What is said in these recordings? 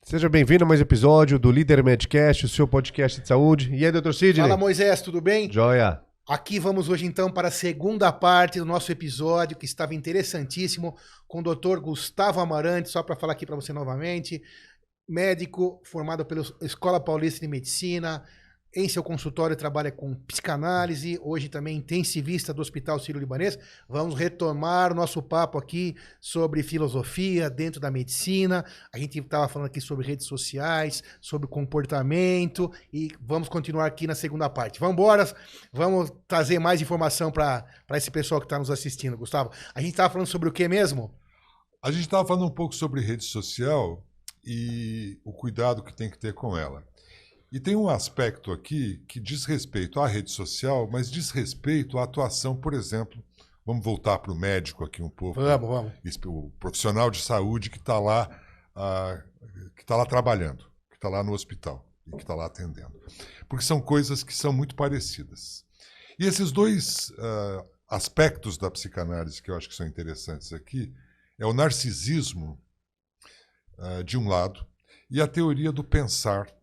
Seja bem-vindo a mais um episódio do Líder Medcast, o seu podcast de saúde. E aí, doutor Sidney? Fala, Moisés, tudo bem? Joia. Aqui vamos hoje então para a segunda parte do nosso episódio, que estava interessantíssimo, com o doutor Gustavo Amarante, só para falar aqui para você novamente, médico formado pela Escola Paulista de Medicina. Em seu consultório trabalha com psicanálise, hoje também intensivista do Hospital Sírio-Libanês. Vamos retomar o nosso papo aqui sobre filosofia dentro da medicina. A gente estava falando aqui sobre redes sociais, sobre comportamento e vamos continuar aqui na segunda parte. Vamos embora, vamos trazer mais informação para esse pessoal que está nos assistindo, Gustavo. A gente estava falando sobre o que mesmo? A gente estava falando um pouco sobre rede social e o cuidado que tem que ter com ela. E tem um aspecto aqui que diz respeito à rede social, mas diz respeito à atuação, por exemplo, vamos voltar para o médico aqui um pouco. Vamos. O profissional de saúde que está lá, trabalhando, que está lá no hospital e que está lá atendendo. Porque são coisas que são muito parecidas. E esses dois aspectos da psicanálise que eu acho que são interessantes aqui é o narcisismo, de um lado, e a teoria do pensar,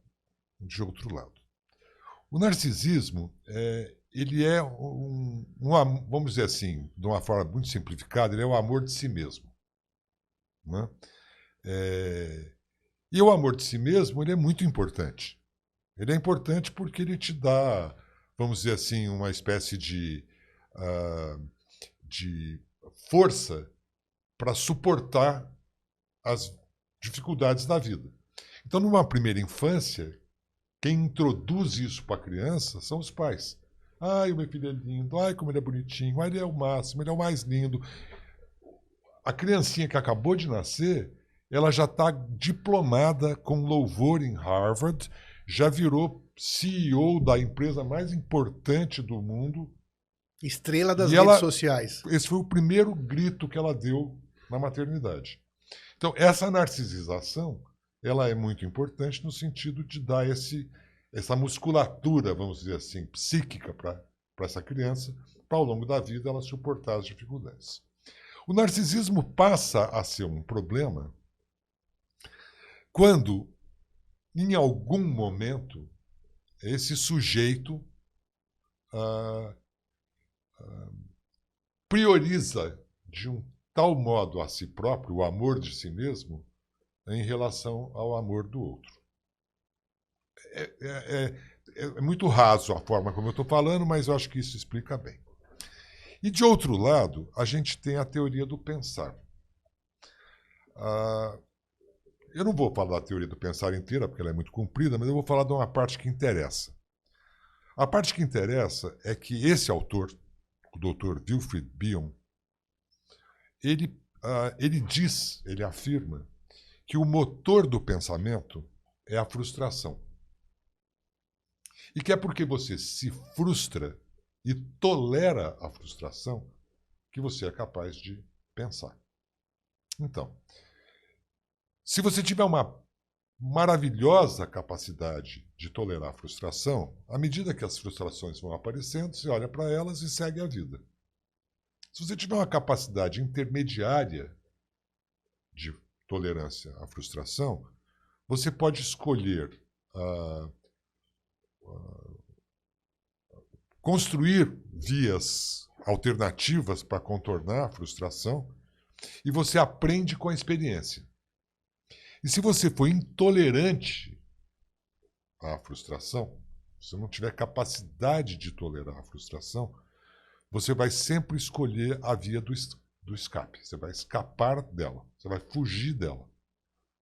de outro lado. O narcisismo, ele é vamos dizer assim, de uma forma muito simplificada, ele é o amor de si mesmo. Né? E o amor de si mesmo, ele é muito importante. Ele é importante porque ele te dá, vamos dizer assim, uma espécie de força para suportar as dificuldades da vida. Então, numa primeira infância, quem introduz isso para a criança são os pais. Ai, o meu filho é lindo, ai, como ele é bonitinho, ai, ele é o máximo, ele é o mais lindo. A criancinha que acabou de nascer, ela já está diplomada com louvor em Harvard, já virou CEO da empresa mais importante do mundo. Estrela das redes sociais. Esse foi o primeiro grito que ela deu na maternidade. Então, essa narcisização, ela é muito importante no sentido de dar essa musculatura, vamos dizer assim, psíquica para essa criança, para ao longo da vida ela suportar as dificuldades. O narcisismo passa a ser um problema quando, em algum momento, esse sujeito prioriza de um tal modo a si próprio, o amor de si mesmo, em relação ao amor do outro. É muito raso a forma como eu estou falando, mas eu acho que isso explica bem. E, de outro lado, a gente tem a teoria do pensar. Eu não vou falar da teoria do pensar inteira, porque ela é muito comprida, mas eu vou falar de uma parte que interessa. A parte que interessa é que esse autor, o Dr. Wilfred Bion, ele afirma que o motor do pensamento é a frustração. E que é porque você se frustra e tolera a frustração que você é capaz de pensar. Então, se você tiver uma maravilhosa capacidade de tolerar a frustração, à medida que as frustrações vão aparecendo, você olha para elas e segue a vida. Se você tiver uma capacidade intermediária de tolerância à frustração, você pode escolher construir vias alternativas para contornar a frustração e você aprende com a experiência. E se você for intolerante à frustração, se você não tiver capacidade de tolerar a frustração, você vai sempre escolher a via do escape. Você vai escapar dela. Você vai fugir dela.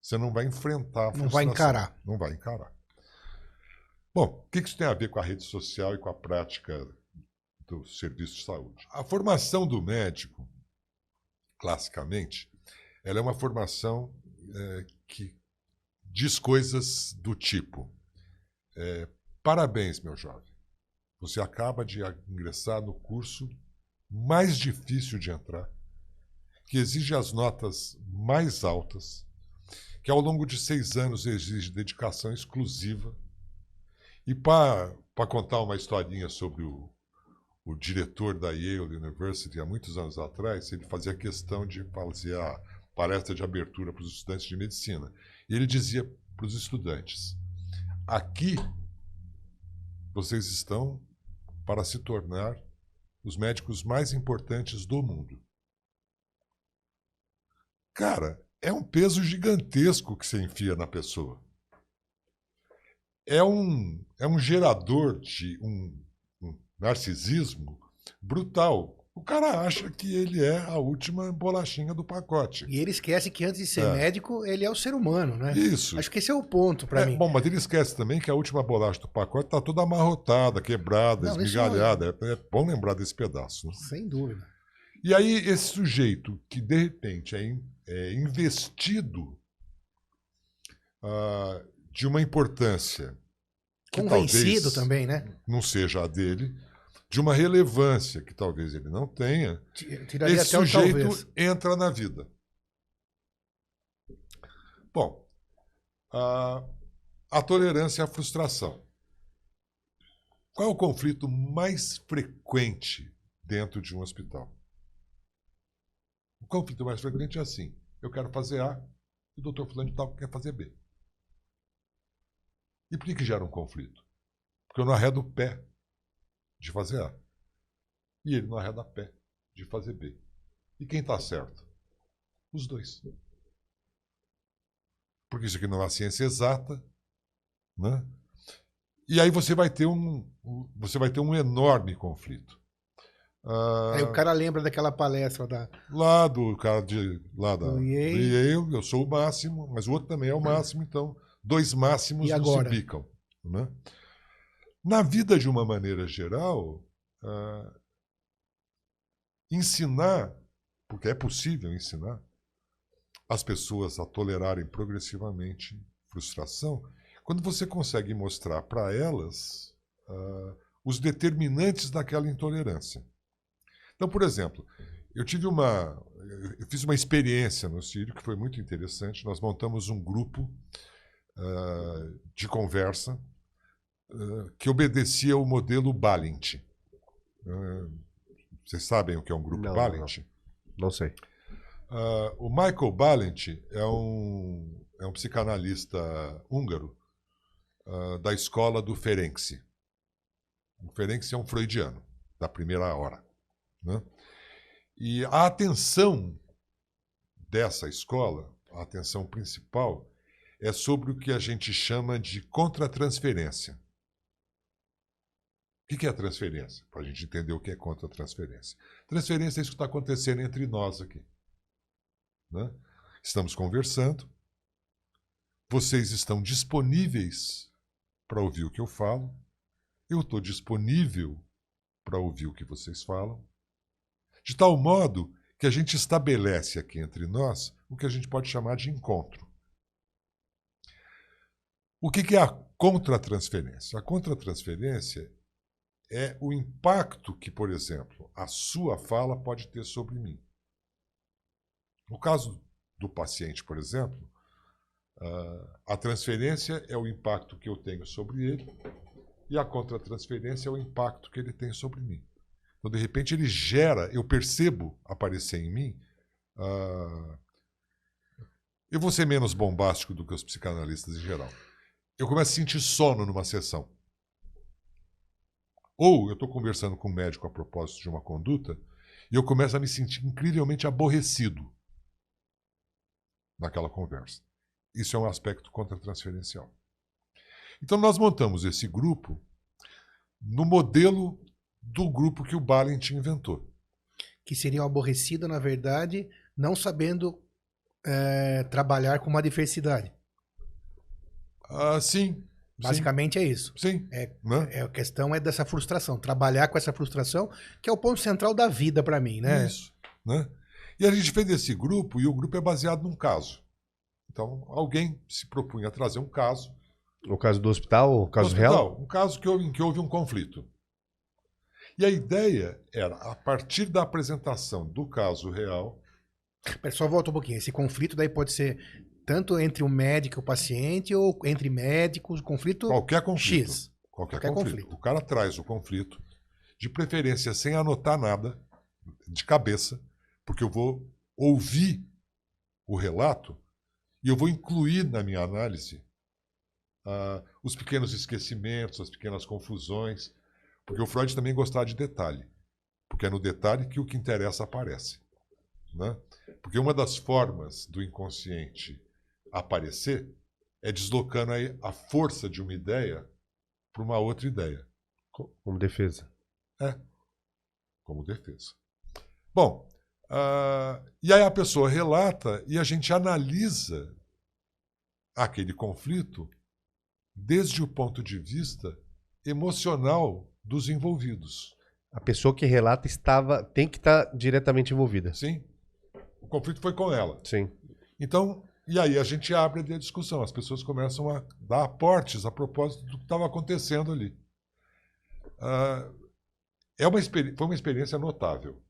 Você não vai enfrentar a frustração. Não vai encarar. Não vai encarar. Bom, o que isso tem a ver com a rede social e com a prática do serviço de saúde? A formação do médico, classicamente, ela é uma formação que diz coisas do tipo: parabéns, meu jovem. Você acaba de ingressar no curso mais difícil de entrar, que exige as notas mais altas, que ao longo de 6 anos exige dedicação exclusiva. E para contar uma historinha sobre o diretor da Yale University, há muitos anos atrás, ele fazia questão de fazer a palestra de abertura para os estudantes de medicina. E ele dizia para os estudantes: aqui vocês estão para se tornar os médicos mais importantes do mundo. Cara, é um peso gigantesco que você enfia na pessoa. É um gerador de um narcisismo brutal. O cara acha que ele é a última bolachinha do pacote. E ele esquece que antes de ser médico, ele é o ser humano, né? Isso. Acho que esse é o ponto para mim. Bom, mas ele esquece também que a última bolacha do pacote está toda amarrotada, quebrada, Não, esmigalhada. É bom lembrar desse pedaço. Né? Sem dúvida. E aí, esse sujeito que, de repente, é investido de uma importância que Convencido talvez também, né? não seja a dele, de uma relevância que talvez ele não tenha, Tiraria esse até o sujeito talvez. entra na vida. Bom, a tolerância à frustração. Qual é o conflito mais frequente dentro de um hospital? O conflito mais frequente é assim: eu quero fazer A e o doutor fulano de tal quer fazer B. E por que gera um conflito? Porque eu não arredo o pé de fazer A. E ele não arreda pé de fazer B. E quem está certo? Os dois. Porque isso aqui não é uma ciência exata, né? E aí você vai ter um enorme conflito. Aí o cara lembra daquela palestra Lá do cara do Yale. Yale, eu sou o máximo, mas o outro também é o máximo, então dois máximos E não se agora? bicam. Né? Na vida, de uma maneira geral, ensinar, porque é possível ensinar as pessoas a tolerarem progressivamente frustração, quando você consegue mostrar para elas os determinantes daquela intolerância. Então, por exemplo, eu fiz uma experiência no Sírio que foi muito interessante. Nós montamos um grupo de conversa que obedecia ao modelo Balint. Vocês sabem o que é um grupo Balint? Não sei. O Michael Balint é um psicanalista húngaro da escola do Ferenczi. O Ferenczi é um freudiano, da primeira hora. Né? E a atenção dessa escola, a atenção principal, é sobre o que a gente chama de contratransferência. O que é a transferência? Para a gente entender o que é contratransferência. Transferência é isso que está acontecendo entre nós aqui. Né? Estamos conversando, vocês estão disponíveis para ouvir o que eu falo, eu estou disponível para ouvir o que vocês falam, de tal modo que a gente estabelece aqui entre nós o que a gente pode chamar de encontro. O que é a contratransferência? A contratransferência é o impacto que, por exemplo, a sua fala pode ter sobre mim. No caso do paciente, por exemplo, a transferência é o impacto que eu tenho sobre ele e a contratransferência é o impacto que ele tem sobre mim. Então, de repente, ele gera, eu percebo aparecer em mim. Eu vou ser menos bombástico do que os psicanalistas em geral. Eu começo a sentir sono numa sessão. Ou eu estou conversando com um médico a propósito de uma conduta e eu começo a me sentir incrivelmente aborrecido naquela conversa. Isso é um aspecto contratransferencial. Então, nós montamos esse grupo no modelo do grupo que o Balint inventou. Que seria um aborrecido, na verdade, não sabendo trabalhar com uma diversidade. Sim. Basicamente é isso. Sim. A questão é dessa frustração. Trabalhar com essa frustração, que é o ponto central da vida para mim, né? Isso. Né? E a gente fez esse grupo, e o grupo é baseado num caso. Então, alguém se propunha a trazer um caso. O caso do hospital, o caso real? Um caso em que houve um conflito. E a ideia era, a partir da apresentação do caso real... Só volta um pouquinho. Esse conflito daí pode ser tanto entre o médico e o paciente, ou entre médicos, conflito Qualquer conflito. X. Qualquer conflito. O cara traz o conflito, de preferência sem anotar nada, de cabeça, porque eu vou ouvir o relato e eu vou incluir na minha análise os pequenos esquecimentos, as pequenas confusões, porque o Freud também gostava de detalhe, porque é no detalhe que o que interessa aparece, né? Porque uma das formas do inconsciente aparecer é deslocando a força de uma ideia para uma outra ideia. Como defesa. Como defesa. Bom, e aí a pessoa relata e a gente analisa aquele conflito desde o ponto de vista emocional dos envolvidos. A pessoa que relata tem que estar diretamente envolvida. Sim. O conflito foi com ela. Sim. Então, e aí a gente abre a discussão. As pessoas começam a dar aportes a propósito do que estava acontecendo ali. Foi uma experiência notável.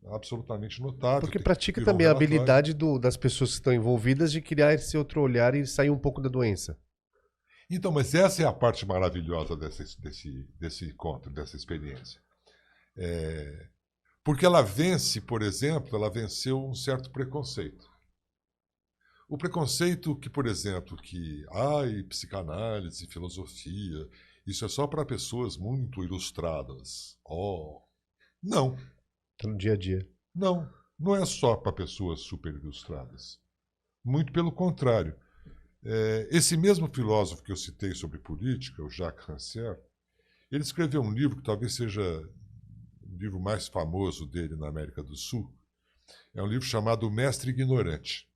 Absolutamente notável. Porque pratica também a habilidade das pessoas que estão envolvidas de criar esse outro olhar e sair um pouco da doença. Então, mas essa é a parte maravilhosa desse encontro, dessa experiência. Porque ela vence, por exemplo, ela venceu um certo preconceito. O preconceito que, por exemplo, psicanálise, filosofia, isso é só para pessoas muito ilustradas. Não. Tá no dia a dia. Não é só para pessoas super ilustradas. Muito pelo contrário. Esse mesmo filósofo que eu citei sobre política, o Jacques Rancière, ele escreveu um livro que talvez seja o livro mais famoso dele na América do Sul. É um livro chamado O Mestre Ignorante.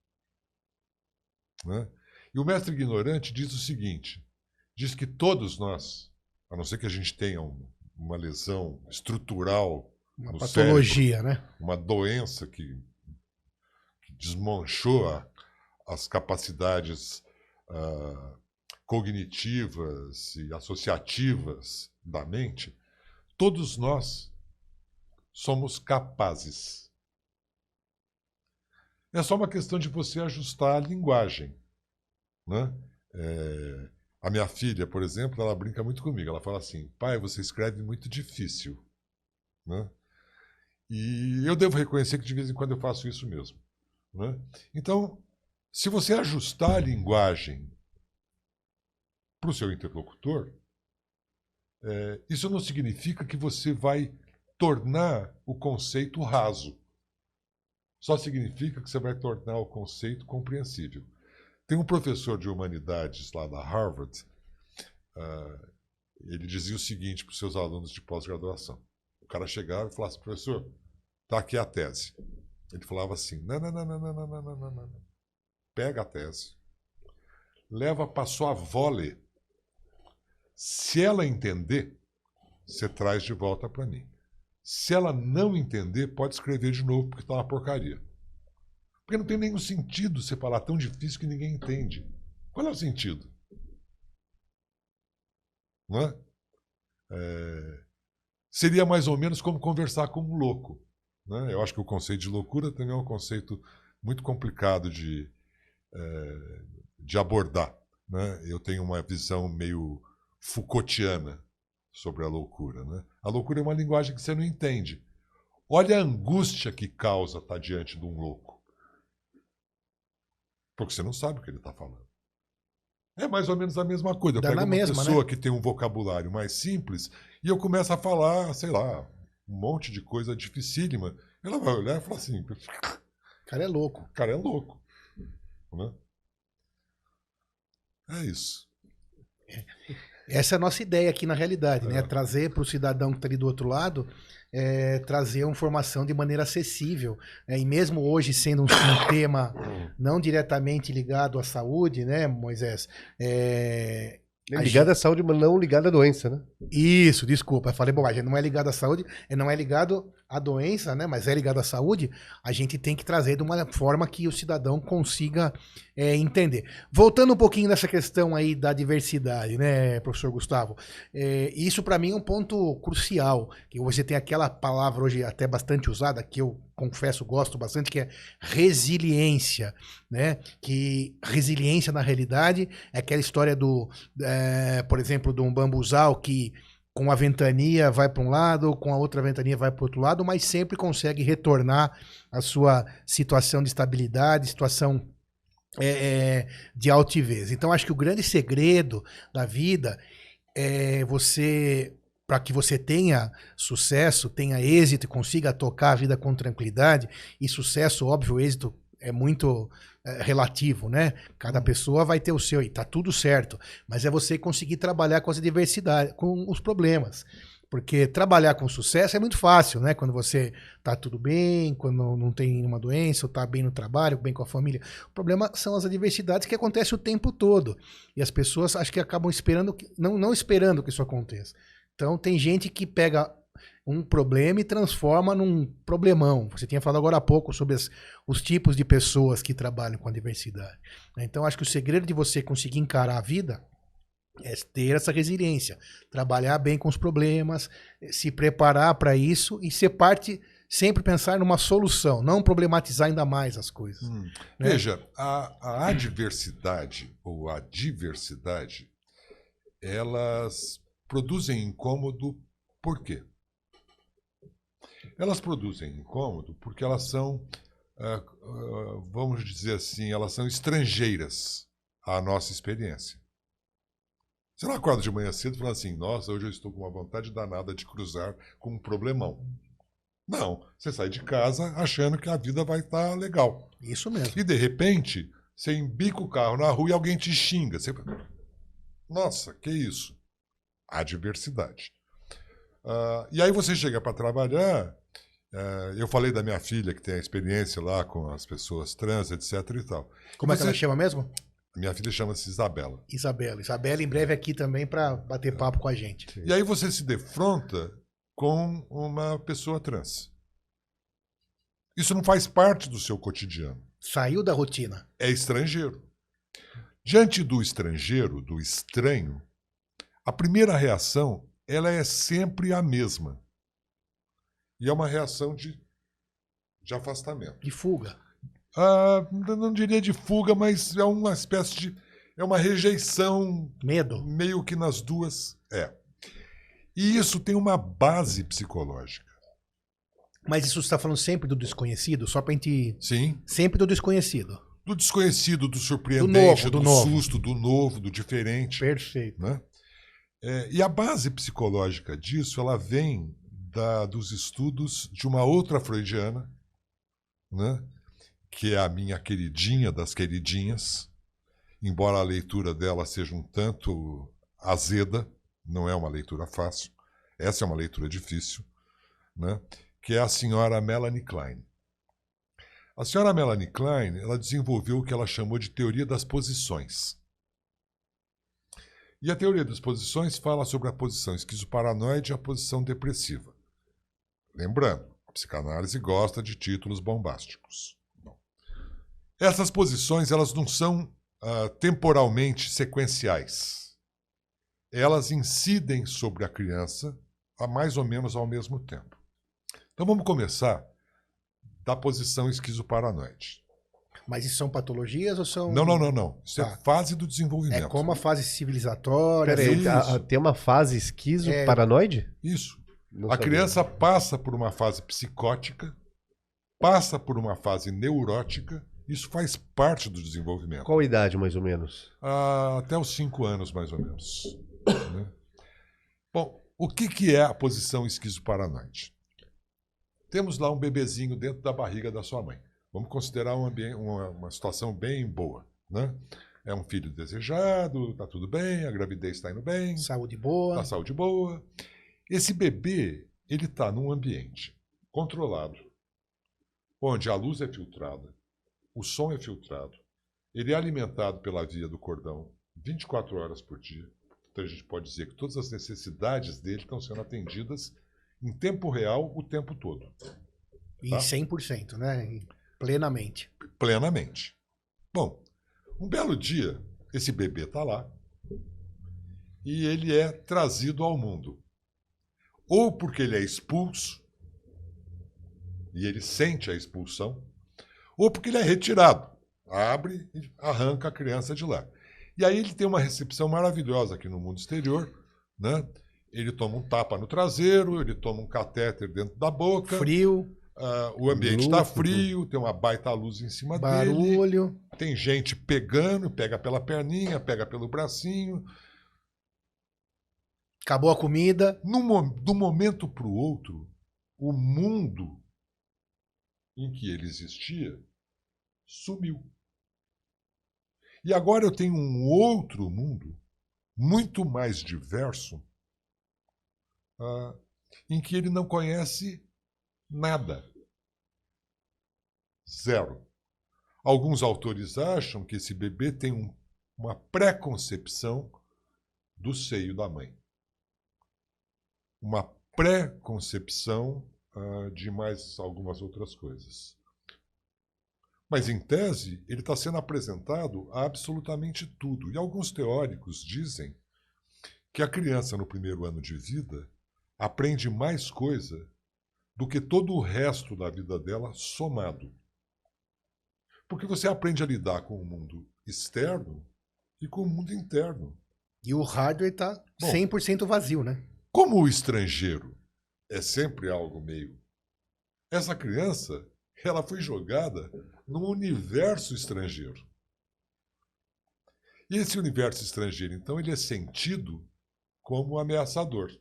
Né? E o Mestre Ignorante diz o seguinte, diz que todos nós, a não ser que a gente tenha uma lesão estrutural, uma patologia, cérebro, né? uma doença que desmanchou as capacidades cognitivas e associativas da mente, todos nós somos capazes. É só uma questão de você ajustar a linguagem, né? A minha filha, por exemplo, ela brinca muito comigo. Ela fala assim, pai, você escreve muito difícil. Né? E eu devo reconhecer que de vez em quando eu faço isso mesmo. Né? Então, se você ajustar a linguagem para o seu interlocutor, isso não significa que você vai tornar o conceito raso. Só significa que você vai tornar o conceito compreensível. Tem um professor de humanidades lá da Harvard, ele dizia o seguinte para os seus alunos de pós-graduação. O cara chegava e falava assim, professor, está aqui a tese. Ele falava assim, não. Pega a tese, leva para sua avó ler. Se ela entender, você traz de volta para mim. Se ela não entender, pode escrever de novo, porque está uma porcaria. Porque não tem nenhum sentido você falar tão difícil que ninguém entende. Qual é o sentido? Não é? Seria mais ou menos como conversar com um louco. Né? Eu acho que o conceito de loucura também é um conceito muito complicado de abordar. Né? Eu tenho uma visão meio Foucaultiana sobre a loucura. Né? A loucura é uma linguagem que você não entende. Olha a angústia que causa estar diante de um louco. Porque você não sabe o que ele está falando. É mais ou menos a mesma coisa. Eu pego uma pessoa que tem um vocabulário mais simples e eu começo a falar, sei lá, um monte de coisa dificílima. Ela vai olhar e falar assim... O cara é louco. O cara é louco. Né? É isso. Essa é a nossa ideia aqui na realidade, né? Trazer para o cidadão que está ali do outro lado, trazer uma informação de maneira acessível. E mesmo hoje sendo um tema não diretamente ligado à saúde, né, Moisés? Ligado à saúde, mas não ligado à doença, né? Isso, desculpa, eu falei bobagem. Não é ligado à saúde, não é ligado à doença, né? Mas é ligado à saúde. A gente tem que trazer de uma forma que o cidadão consiga entender. Voltando um pouquinho nessa questão aí da diversidade, né, professor Gustavo? Isso para mim é um ponto crucial. Que você tem aquela palavra hoje até bastante usada, que eu confesso gosto bastante, que é resiliência, né? Que resiliência na realidade é aquela história por exemplo, de um bambuzal que com a ventania vai para um lado, com a outra ventania vai para o outro lado, mas sempre consegue retornar à sua situação de estabilidade, situação de altivez. Então, acho que o grande segredo da vida é você, para que você tenha sucesso, tenha êxito e consiga tocar a vida com tranquilidade, e sucesso, óbvio, êxito é muito relativo, né? Cada pessoa vai ter o seu e tá tudo certo, mas é você conseguir trabalhar com as adversidades, com os problemas. Porque trabalhar com sucesso é muito fácil, né? Quando você tá tudo bem, quando não tem nenhuma doença, ou tá bem no trabalho, bem com a família. O problema são as adversidades que acontecem o tempo todo. E as pessoas acho que acabam esperando, não esperando que isso aconteça. Então tem gente que pega um problema e transforma num problemão. Você tinha falado agora há pouco sobre os tipos de pessoas que trabalham com adversidade. Então acho que o segredo de você conseguir encarar a vida é ter essa resiliência, trabalhar bem com os problemas, se preparar para isso e ser parte, sempre pensar numa solução, não problematizar ainda mais as coisas. Né? Veja, a adversidade ou a diversidade, elas produzem incômodo por quê? Elas produzem incômodo porque elas são, vamos dizer assim, elas são estrangeiras à nossa experiência. Você não acorda de manhã cedo e fala assim, nossa, hoje eu estou com uma vontade danada de cruzar com um problemão. Não, você sai de casa achando que a vida vai estar legal. Isso mesmo. E de repente, você embica o carro na rua e alguém te xinga. Você... Nossa, que isso? Adversidade. E aí você chega para trabalhar, eu falei da minha filha que tem a experiência lá com as pessoas trans, etc. e tal. Como é que ela chama mesmo? Minha filha chama-se Isabela. Isabela em breve aqui também para bater papo com a gente. E aí você se defronta com uma pessoa trans. Isso não faz parte do seu cotidiano. Saiu da rotina. É estrangeiro. Diante do estrangeiro, do estranho, a primeira reação, ela é sempre a mesma. E é uma reação de afastamento. De fuga. Não diria de fuga, mas é uma espécie de... É uma rejeição... Medo. Meio que nas duas... E isso tem uma base psicológica. Mas isso você está falando sempre do desconhecido? Só para a gente... Sim. Sempre do desconhecido. Do desconhecido, do surpreendente, do novo. susto, do novo, do diferente. Perfeito. Né? E a base psicológica disso, ela vem dos estudos de uma outra freudiana, né? Que é a minha queridinha das queridinhas, embora a leitura dela seja um tanto azeda, não é uma leitura fácil, essa é uma leitura difícil, né? Que é a senhora Melanie Klein. A senhora Melanie Klein, ela desenvolveu o que ela chamou de teoria das posições. E a teoria das posições fala sobre a posição esquizoparanoide e a posição depressiva. Lembrando, a psicanálise gosta de títulos bombásticos. Essas posições, elas não são temporalmente sequenciais. Elas incidem sobre a criança mais ou menos ao mesmo tempo. Então vamos começar da posição esquizoparanoide. Mas isso são patologias ou são... Não. Isso é fase do desenvolvimento. É como a fase civilizatória. Peraí, tem uma fase esquizoparanoide? Isso. Não A sabia. criança passa por uma fase psicótica, passa por uma fase neurótica. Isso faz parte do desenvolvimento. Qual idade, mais ou menos? Até os 5 anos, mais ou menos. Né? Bom, o que é a posição esquizoparanoide? Temos lá um bebezinho dentro da barriga da sua mãe. Vamos considerar uma situação bem boa. Né? É um filho desejado, está tudo bem, a gravidez está indo bem. Saúde boa. Tá saúde boa. Esse bebê, ele está num ambiente controlado, onde a luz é filtrada, o som é filtrado, ele é alimentado pela via do cordão 24 horas por dia. Então a gente pode dizer que todas as necessidades dele estão sendo atendidas em tempo real o tempo todo. E Tá? 100%, né? Plenamente. Plenamente. Bom, um belo dia, esse bebê está lá e ele é trazido ao mundo. Ou porque ele é expulso, e ele sente a expulsão, ou porque ele é retirado. Abre e arranca a criança de lá. E aí ele tem uma recepção maravilhosa aqui no mundo exterior, né? Ele toma um tapa no traseiro, ele toma um catéter dentro da boca. Frio. O ambiente está frio, tem uma baita luz em cima dele. Barulho. tem gente pegando, pega pela perninha, pega pelo bracinho. Acabou a comida. Do momento para o outro, o mundo em que ele existia sumiu. E agora eu tenho um outro mundo, muito mais diverso, em que ele não conhece nada. Zero. Alguns autores acham que esse bebê tem uma pré-concepção do seio da mãe. Uma pré-concepção de mais algumas outras coisas. Mas, em tese, ele está sendo apresentado a absolutamente tudo. E alguns teóricos dizem que a criança, no primeiro ano de vida, aprende mais coisa do que todo o resto da vida dela somado. Porque você aprende a lidar com o mundo externo e com o mundo interno. E o hardware está 100% vazio, né? Como o estrangeiro é sempre algo meio... Essa criança, ela foi jogada num universo estrangeiro. E esse universo estrangeiro, então, ele é sentido como ameaçador.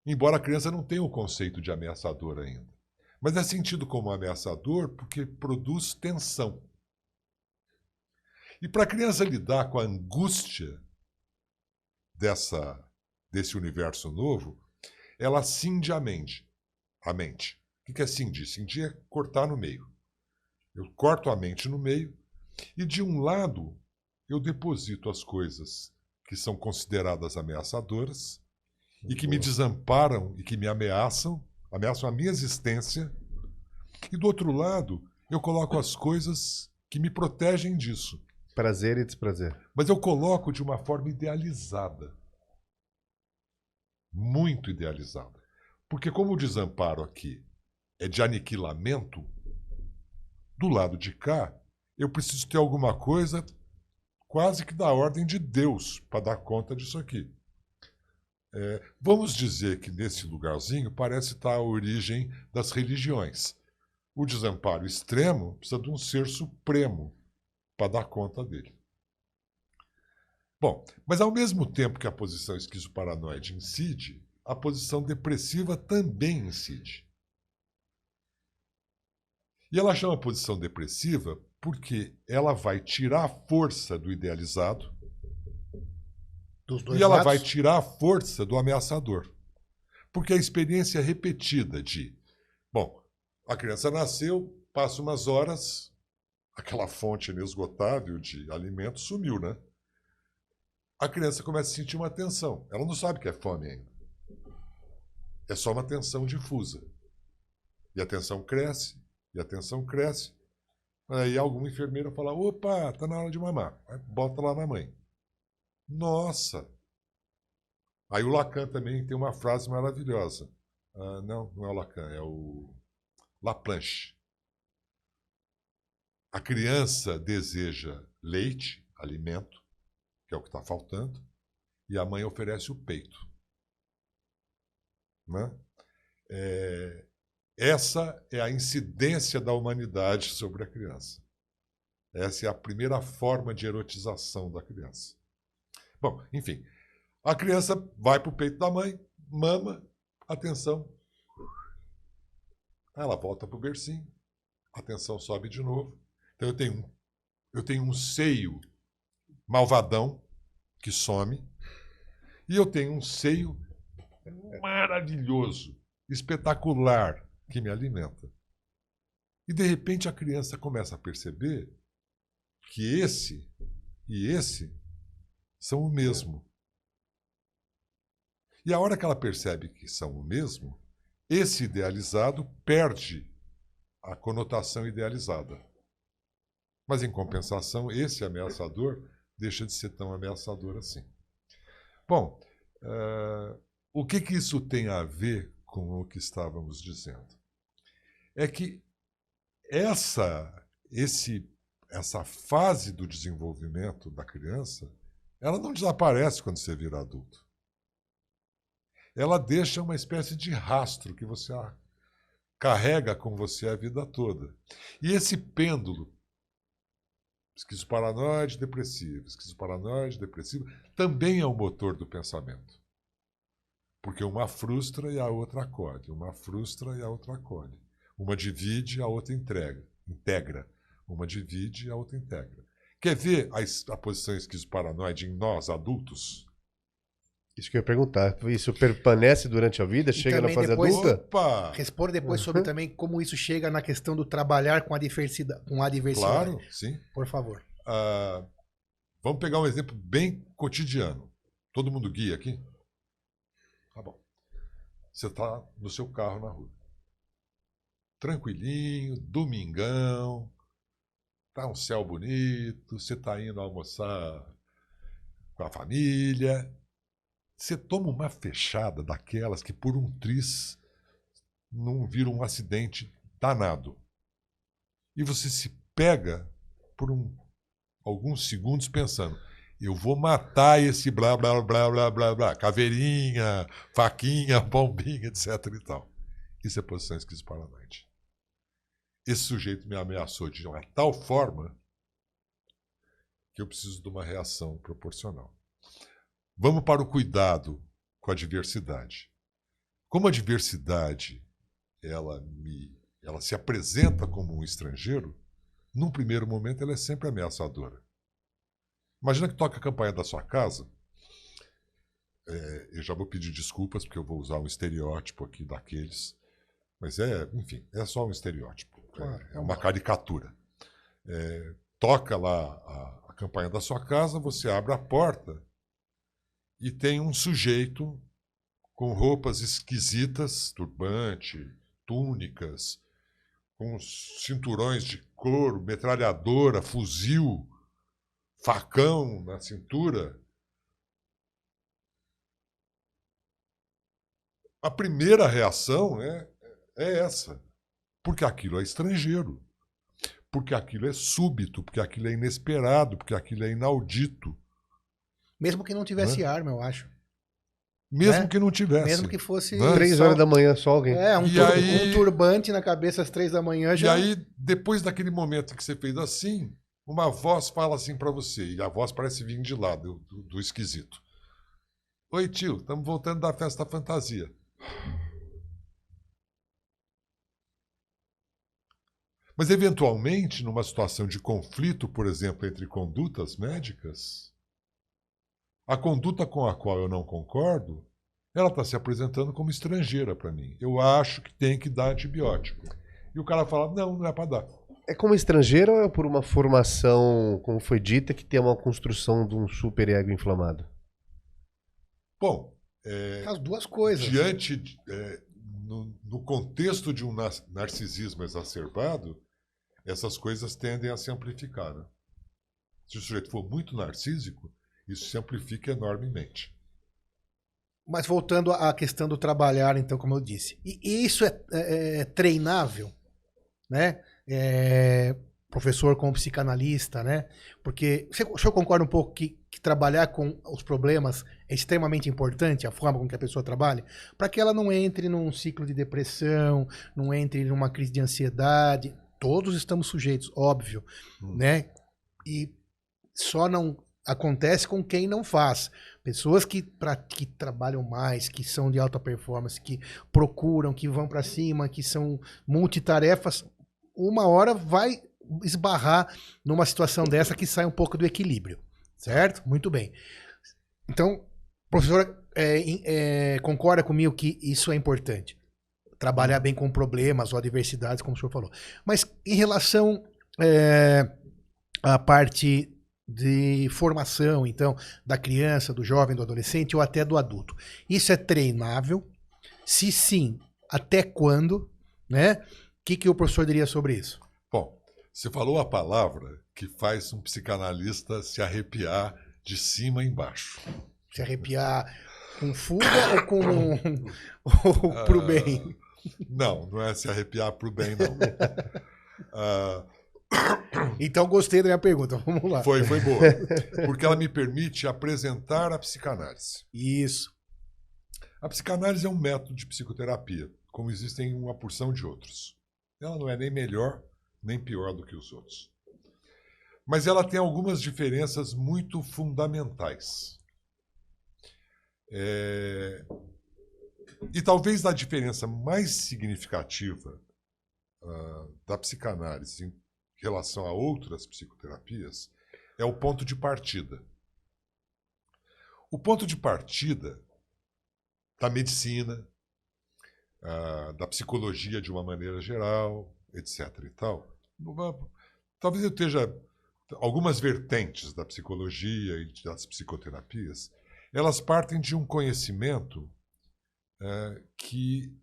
Embora a criança não tenha o conceito de ameaçador ainda. Mas é sentido como ameaçador porque produz tensão. E para a criança lidar com a angústia desse universo novo, ela cinde a mente. O que é cindir? Cindir é cortar no meio. Eu corto a mente no meio e, de um lado, eu deposito as coisas que são consideradas ameaçadoras e que me desamparam e que me ameaçam a minha existência. E, do outro lado, eu coloco as coisas que me protegem disso. Prazer e desprazer. Mas eu coloco de uma forma idealizada. Muito idealizada. Porque como o desamparo aqui é de aniquilamento, do lado de cá, eu preciso ter alguma coisa quase que da ordem de Deus para dar conta disso aqui. Vamos dizer que nesse lugarzinho parece estar a origem das religiões. O desamparo extremo precisa de um ser supremo para dar conta dele. Bom, mas ao mesmo tempo que a posição esquizoparanoide incide, a posição depressiva também incide. E ela chama a posição depressiva porque ela vai tirar a força do idealizado Dos dois e ela lados. vai tirar a força do ameaçador. Porque a experiência repetida de... Bom, a criança nasceu, passa umas horas, aquela fonte inesgotável de alimento sumiu, né? A criança começa a sentir uma tensão. Ela não sabe que é fome ainda. É só uma tensão difusa. E a tensão cresce, e a tensão cresce. Aí alguma enfermeira fala, opa, tá na hora de mamar. Aí bota lá na mãe. Nossa! Aí o Lacan também tem uma frase maravilhosa. Não é o Lacan, é o Laplanche. A criança deseja leite, alimento, que é o que está faltando, e a mãe oferece o peito. Né? Essa é a incidência da humanidade sobre a criança. Essa é a primeira forma de erotização da criança. Bom, enfim, a criança vai para o peito da mãe, mama, atenção. Ela volta para o bercinho, a tensão sobe de novo. Então eu tenho um seio malvadão que some e eu tenho um seio maravilhoso, espetacular, que me alimenta. E, de repente, a criança começa a perceber que esse e esse são o mesmo. E a hora que ela percebe que são o mesmo, esse idealizado perde a conotação idealizada. Mas, em compensação, esse ameaçador deixa de ser tão ameaçador assim. Bom, o que isso tem a ver com o que estávamos dizendo? É que essa fase do desenvolvimento da criança, ela não desaparece quando você vira adulto. Ela deixa uma espécie de rastro que você carrega com você a vida toda. E esse pêndulo Esquizoparanoide depressivo. Esquizoparanoide depressivo também é o motor do pensamento. Porque uma frustra e a outra acolhe. Uma frustra e a outra acolhe. Uma divide e a outra integra. Uma divide e a outra integra. Quer ver a posição esquizoparanoide em nós, adultos? Isso que eu ia perguntar. Isso permanece durante a vida? Chega na fase adulta? Opa! Responda depois sobre também como isso chega na questão do trabalhar com a diversidade. Claro, sim. Por favor. Vamos pegar um exemplo bem cotidiano. Todo mundo guia aqui? Tá bom. Você está no seu carro na rua. Tranquilinho, domingão, tá um céu bonito, você está indo almoçar com a família. Você toma uma fechada daquelas que por um tris não vira um acidente danado. E você se pega por alguns segundos pensando, eu vou matar esse blá, blá, blá, blá, blá, blá, caveirinha, faquinha, bombinha, etc. e tal. Isso é posição esquizoparanoide. Esse sujeito me ameaçou de uma tal forma que eu preciso de uma reação proporcional. Vamos para o cuidado com a diversidade. Como a diversidade ela se apresenta como um estrangeiro, num primeiro momento ela é sempre ameaçadora. Imagina que toca a campainha da sua casa. Eu já vou pedir desculpas porque eu vou usar um estereótipo aqui daqueles. Mas enfim, é só um estereótipo. É uma caricatura. Toca lá a campainha da sua casa, você abre a porta e tem um sujeito com roupas esquisitas, turbante, túnicas, com cinturões de couro, metralhadora, fuzil, facão na cintura. A primeira reação é essa. Porque aquilo é estrangeiro. Porque aquilo é súbito, porque aquilo é inesperado, porque aquilo é inaudito. Mesmo que não tivesse arma, eu acho. Mesmo que não tivesse. Mesmo que fosse... 3 horas da manhã só alguém. Um turbante na cabeça às 3 da manhã já... E aí, depois daquele momento que você fez assim, uma voz fala assim pra você, e a voz parece vir de lá, do esquisito. Oi, tio, estamos voltando da festa fantasia. Mas, eventualmente, numa situação de conflito, por exemplo, entre condutas médicas, a conduta com a qual eu não concordo, ela está se apresentando como estrangeira para mim. Eu acho que tem que dar antibiótico. E o cara fala, não é para dar. É como estrangeiro ou é por uma formação, como foi dita, que tem uma construção de um superego inflamado? Bom, as duas coisas. No contexto de um narcisismo exacerbado, essas coisas tendem a se amplificar. Né? Se o sujeito for muito narcísico, isso se amplifica enormemente. Mas voltando à questão do trabalhar, então, como eu disse. E isso é treinável, né? Professor como psicanalista, né? Porque o senhor concorda um pouco que trabalhar com os problemas é extremamente importante, a forma com que a pessoa trabalha, para que ela não entre num ciclo de depressão, não entre numa crise de ansiedade. Todos estamos sujeitos, óbvio, né? E só não acontece com quem não faz. Pessoas que trabalham mais, que são de alta performance, que procuram, que vão para cima, que são multitarefas, uma hora vai esbarrar numa situação dessa que sai um pouco do equilíbrio, certo? Muito bem. Então, professor, concorda comigo que isso é importante? Trabalhar bem com problemas ou adversidades, como o senhor falou. Mas em relação à parte de formação, então, da criança, do jovem, do adolescente ou até do adulto. Isso é treinável? Se sim, até quando? Né? O que o professor diria sobre isso? Bom, você falou a palavra que faz um psicanalista se arrepiar de cima a embaixo. Se arrepiar com fuga ou pro bem? Não é se arrepiar pro bem, não. Então gostei da minha pergunta, vamos lá. Foi boa. Porque ela me permite apresentar a psicanálise. Isso. A psicanálise é um método de psicoterapia, como existem uma porção de outros. Ela não é nem melhor, nem pior do que os outros. Mas ela tem algumas diferenças muito fundamentais. E talvez a diferença mais significativa da psicanálise em relação a outras psicoterapias é o ponto de partida. O ponto de partida da medicina, da psicologia de uma maneira geral, etc. e tal. Talvez eu esteja... Algumas vertentes da psicologia e das psicoterapias, elas partem de um conhecimento que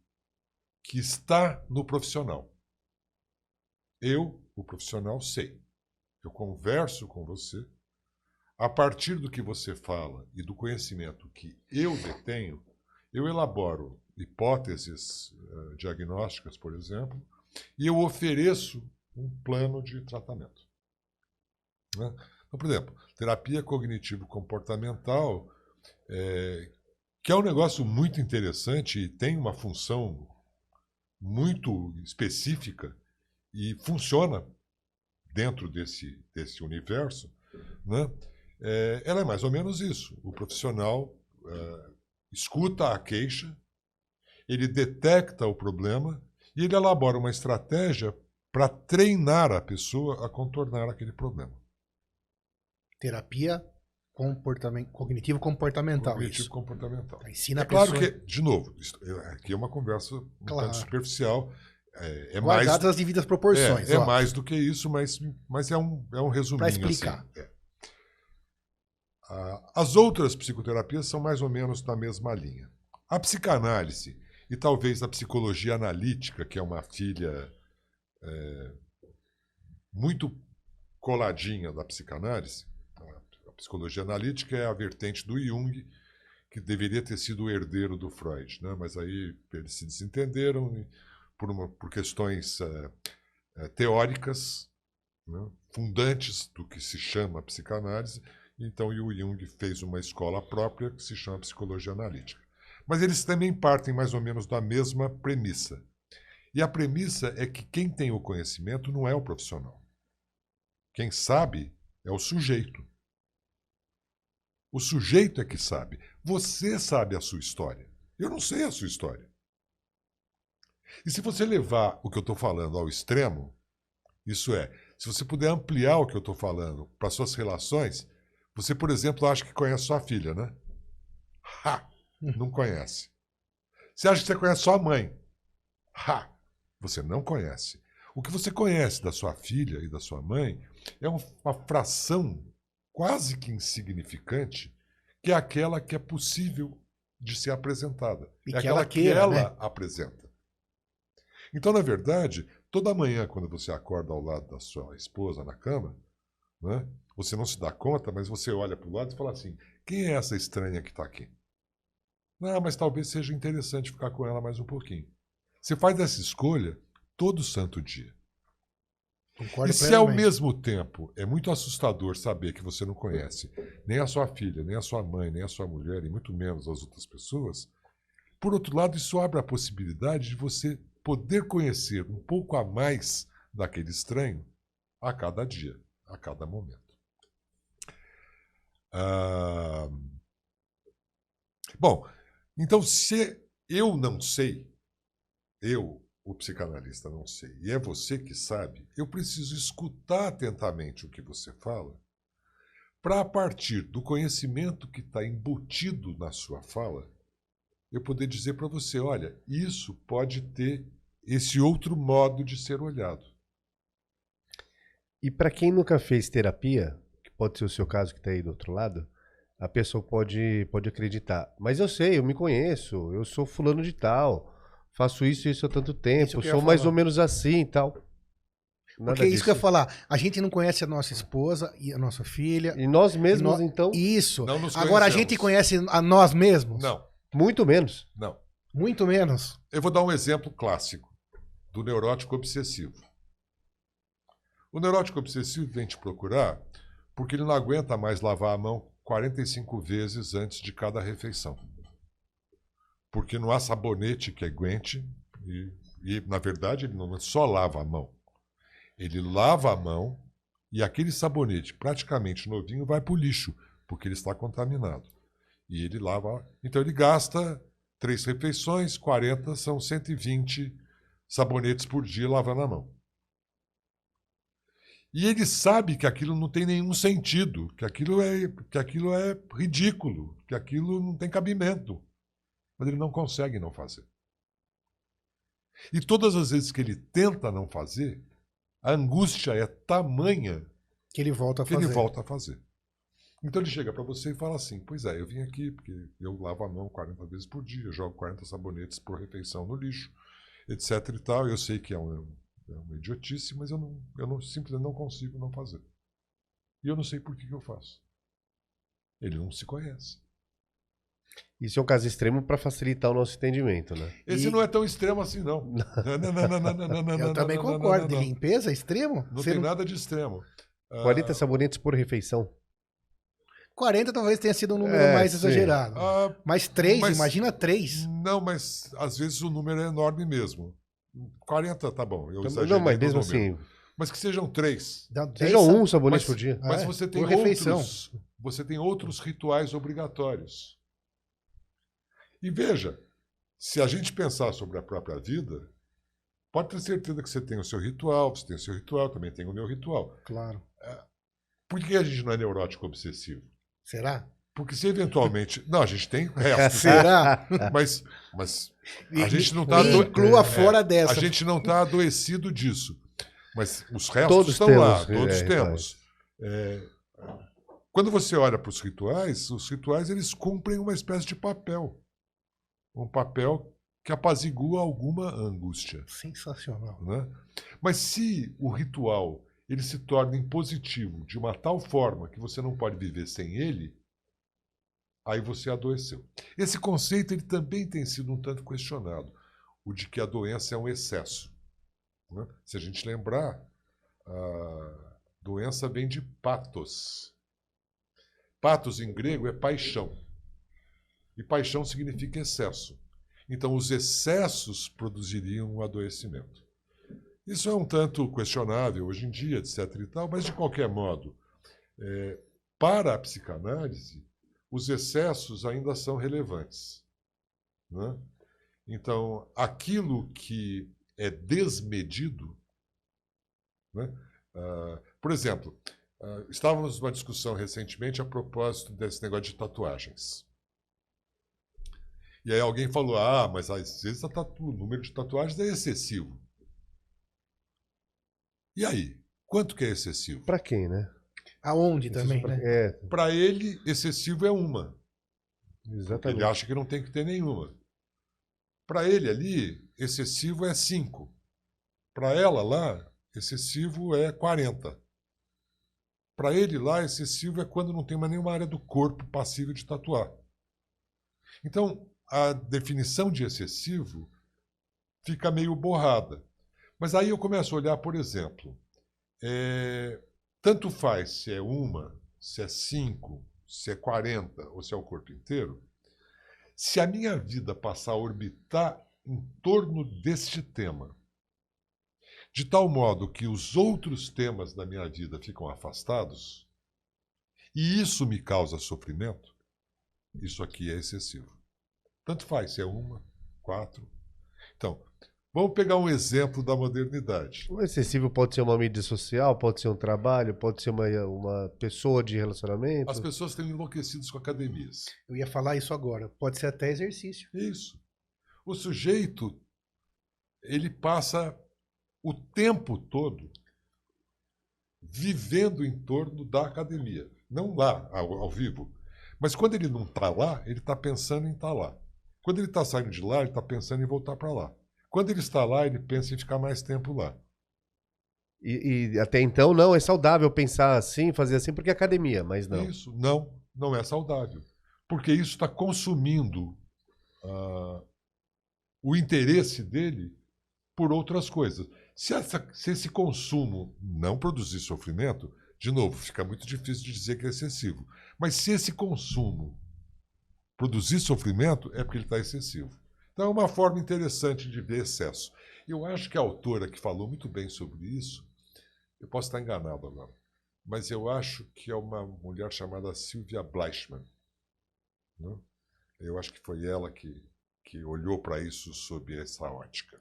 está no profissional. Eu, o profissional, sei. Eu converso com você. A partir do que você fala e do conhecimento que eu detenho, eu elaboro hipóteses diagnósticas, por exemplo, e eu ofereço um plano de tratamento. Né? Então, por exemplo, terapia cognitivo-comportamental, que é um negócio muito interessante e tem uma função muito específica e funciona dentro desse universo, né? Ela é mais ou menos isso. O profissional escuta a queixa, ele detecta o problema e ele elabora uma estratégia para treinar a pessoa a contornar aquele problema. Terapia cognitivo-comportamental. Cognitivo-comportamental. Ensina a claro pessoa... que, de novo, aqui é uma conversa um tanto superficial. Guardadas as devidas proporções. É mais do que isso, mas é um resuminho. Para explicar. Assim. As outras psicoterapias são mais ou menos na mesma linha. A psicanálise e talvez a psicologia analítica, que é uma filha muito coladinha da psicanálise. A psicologia analítica é a vertente do Jung, que deveria ter sido o herdeiro do Freud, né? Mas aí eles se desentenderam por questões teóricas, né? Fundantes do que se chama psicanálise. Então o Jung fez uma escola própria que se chama psicologia analítica. Mas eles também partem mais ou menos da mesma premissa. E a premissa é que quem tem o conhecimento não é o profissional. Quem sabe é o sujeito. O sujeito é que sabe. Você sabe a sua história. Eu não sei a sua história. E se você levar o que eu estou falando ao extremo, isso é, se você puder ampliar o que eu estou falando para suas relações, você, por exemplo, acha que conhece sua filha, né? Não conhece. Você acha que você conhece sua mãe? Você não conhece. O que você conhece da sua filha e da sua mãe é uma fração quase que insignificante, que é aquela que é possível de ser apresentada. E é aquela que ela apresenta. Então, na verdade, toda manhã, quando você acorda ao lado da sua esposa na cama, né, você não se dá conta, mas você olha para o lado e fala assim, quem é essa estranha que está aqui? Não, mas talvez seja interessante ficar com ela mais um pouquinho. Você faz essa escolha todo santo dia. Concordo e se ao mesmo tempo é muito assustador saber que você não conhece nem a sua filha, nem a sua mãe, nem a sua mulher, e muito menos as outras pessoas, por outro lado, isso abre a possibilidade de você poder conhecer um pouco a mais daquele estranho a cada dia, a cada momento. Bom, então se eu não sei, o psicanalista não sei, e é você que sabe, eu preciso escutar atentamente o que você fala, para a partir do conhecimento que está embutido na sua fala, eu poder dizer para você, olha, isso pode ter esse outro modo de ser olhado. E para quem nunca fez terapia, que pode ser o seu caso que está aí do outro lado, a pessoa pode acreditar, mas eu sei, eu me conheço, eu sou fulano de tal, faço isso há tanto tempo, sou mais ou menos assim e tal. Porque é isso que eu ia falar. A gente não conhece a nossa esposa e a nossa filha. E nós mesmos, então? Isso. Não nos Agora a gente conhece a nós mesmos? Não. Muito menos. Não. Muito menos. Eu vou dar um exemplo clássico do neurótico obsessivo. O neurótico obsessivo vem te procurar porque ele não aguenta mais lavar a mão 45 vezes antes de cada refeição. Porque não há sabonete que aguente e na verdade, ele não só lava a mão. Ele lava a mão E aquele sabonete praticamente novinho vai para o lixo, porque ele está contaminado. E ele lava. Então ele gasta 3 refeições, 40 são 120 sabonetes por dia lavando a mão. E ele sabe que aquilo não tem nenhum sentido, que aquilo é ridículo, que aquilo não tem cabimento. Mas ele não consegue não fazer. E todas as vezes que ele tenta não fazer, a angústia é tamanha Que ele volta a que fazer. ele volta a fazer. Então ele chega para você e fala assim, pois é, eu vim aqui porque eu lavo a mão 40 vezes por dia, jogo 40 sabonetes por refeição no lixo, etc e tal. Eu sei que é uma idiotice, mas eu simplesmente não consigo não fazer. E eu não sei por que eu faço. Ele não se conhece. Isso é um caso extremo para facilitar o nosso entendimento, né? Esse não é tão extremo assim, não. Eu também concordo. De limpeza, extremo? Não tem nada de extremo. 40 sabonetes por refeição. 40 talvez tenha sido um número mais exagerado. Mas 3, imagina 3. Não, mas às vezes o número é enorme mesmo. 40 tá bom, eu exagerei Não, mas mesmo no número. assim... Mas que sejam 3. Seja um sabonete por dia. Mas você tem você tem outros rituais obrigatórios. E veja, se a gente pensar sobre a própria vida, pode ter certeza que você tem o seu ritual, você tem o seu ritual, também tem o meu ritual. Claro. Por que a gente não é neurótico obsessivo? Será? Porque se eventualmente... Não, a gente tem restos. Será? Mas a gente não está... Inclua fora dessa. A gente não está adoecido disso. Mas os restos Todos estão temos, lá, todos temos. Quando você olha para os rituais eles cumprem uma espécie de papel. Um papel que apazigua alguma angústia. Sensacional. Né? Mas se o ritual ele se torna impositivo de uma tal forma que você não pode viver sem ele, aí você adoeceu. Esse conceito ele também tem sido um tanto questionado, o de que a doença é um excesso. Né? Se a gente lembrar, a doença vem de pathos. Pathos em grego é paixão. E paixão significa excesso. Então os excessos produziriam um adoecimento. Isso é um tanto questionável hoje em dia, etc. e tal, mas de qualquer modo, para a psicanálise, os excessos ainda são relevantes. Né? Então, aquilo que é desmedido, né? Por exemplo, estávamos numa discussão recentemente a propósito desse negócio de tatuagens. E aí alguém falou, mas às vezes o número de tatuagens é excessivo. E aí? Quanto que é excessivo? Para quem, né? Aonde também, né? Para ele, excessivo é uma. Exatamente. Ele acha que não tem que ter nenhuma. Para ele ali, excessivo é 5. Para ela lá, excessivo é 40. Para ele lá, excessivo é quando não tem mais nenhuma área do corpo passível de tatuar. Então, a definição de excessivo fica meio borrada. Mas aí eu começo a olhar, por exemplo, tanto faz se é uma, se é 5, se é 40 ou se é o corpo inteiro, se a minha vida passar a orbitar em torno deste tema, de tal modo que os outros temas da minha vida ficam afastados, e isso me causa sofrimento, isso aqui é excessivo. Tanto faz se é 1, 4. Então, vamos pegar um exemplo da modernidade. O excessivo pode ser uma mídia social, pode ser um trabalho, pode ser uma pessoa de relacionamento. As pessoas têm enlouquecido com academias. Eu ia falar isso agora. Pode ser até exercício. Isso. O sujeito, ele passa o tempo todo vivendo em torno da academia. Não lá, ao vivo. Mas quando ele não está lá, ele está pensando em estar lá. Quando ele está saindo de lá, ele está pensando em voltar para lá. Quando ele está lá, ele pensa em ficar mais tempo lá. E até então não é saudável pensar assim, fazer assim, porque é academia, mas não. Isso, não é saudável. Porque isso está consumindo o interesse dele por outras coisas. Se esse consumo não produzir sofrimento, de novo, fica muito difícil de dizer que é excessivo. Mas se esse consumo produzir sofrimento, é porque ele está excessivo. Então é uma forma interessante de ver excesso. Eu acho que a autora que falou muito bem sobre isso, eu posso estar enganado agora, mas eu acho que é uma mulher chamada Sylvia Bleichmann, né? Eu acho que foi ela que olhou para isso sob essa ótica.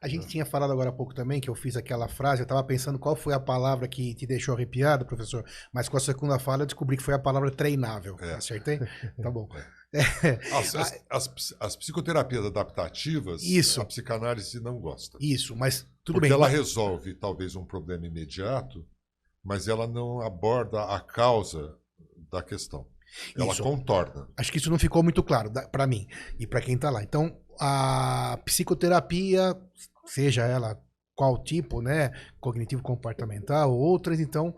A gente tinha falado agora há pouco também, que eu fiz aquela frase, eu estava pensando qual foi a palavra que te deixou arrepiado, professor, mas com a segunda fala eu descobri que foi a palavra treinável. Acertei? Tá bom. As psicoterapias adaptativas, Isso. A psicanálise não gosta. Isso, mas tudo porque bem. ela resolve talvez um problema imediato, mas ela não aborda a causa da questão. Ela Isso. contorna. Acho que isso não ficou muito claro para mim e para quem está lá. Então, a psicoterapia, seja ela qual tipo, né, cognitivo-comportamental ou outras, então,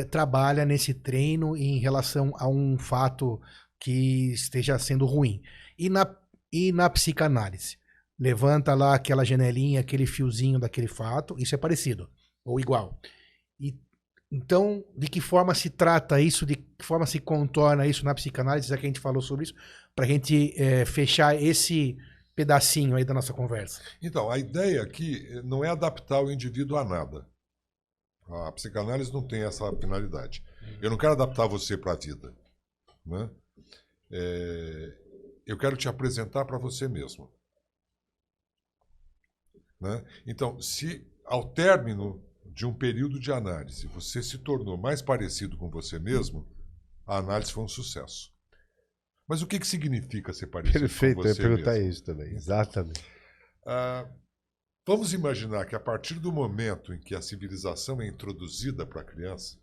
trabalha nesse treino em relação a um fato que esteja sendo ruim. E na psicanálise? Levanta lá aquela janelinha, aquele fiozinho daquele fato, isso é parecido, ou igual. Então, de que forma se trata isso, de que forma se contorna isso na psicanálise, já que a gente falou sobre isso, para a gente fechar esse pedacinho aí da nossa conversa? Então, a ideia aqui não é adaptar o indivíduo a nada. A psicanálise não tem essa finalidade. Eu não quero adaptar você para a vida, né? Eu quero te apresentar para você mesmo, né? Então, se ao término de um período de análise você se tornou mais parecido com você mesmo, a análise foi um sucesso. Mas o que significa ser parecido com você mesmo? Perfeito, eu ia perguntar isso também, exatamente. Vamos imaginar que a partir do momento em que a civilização é introduzida para a criança,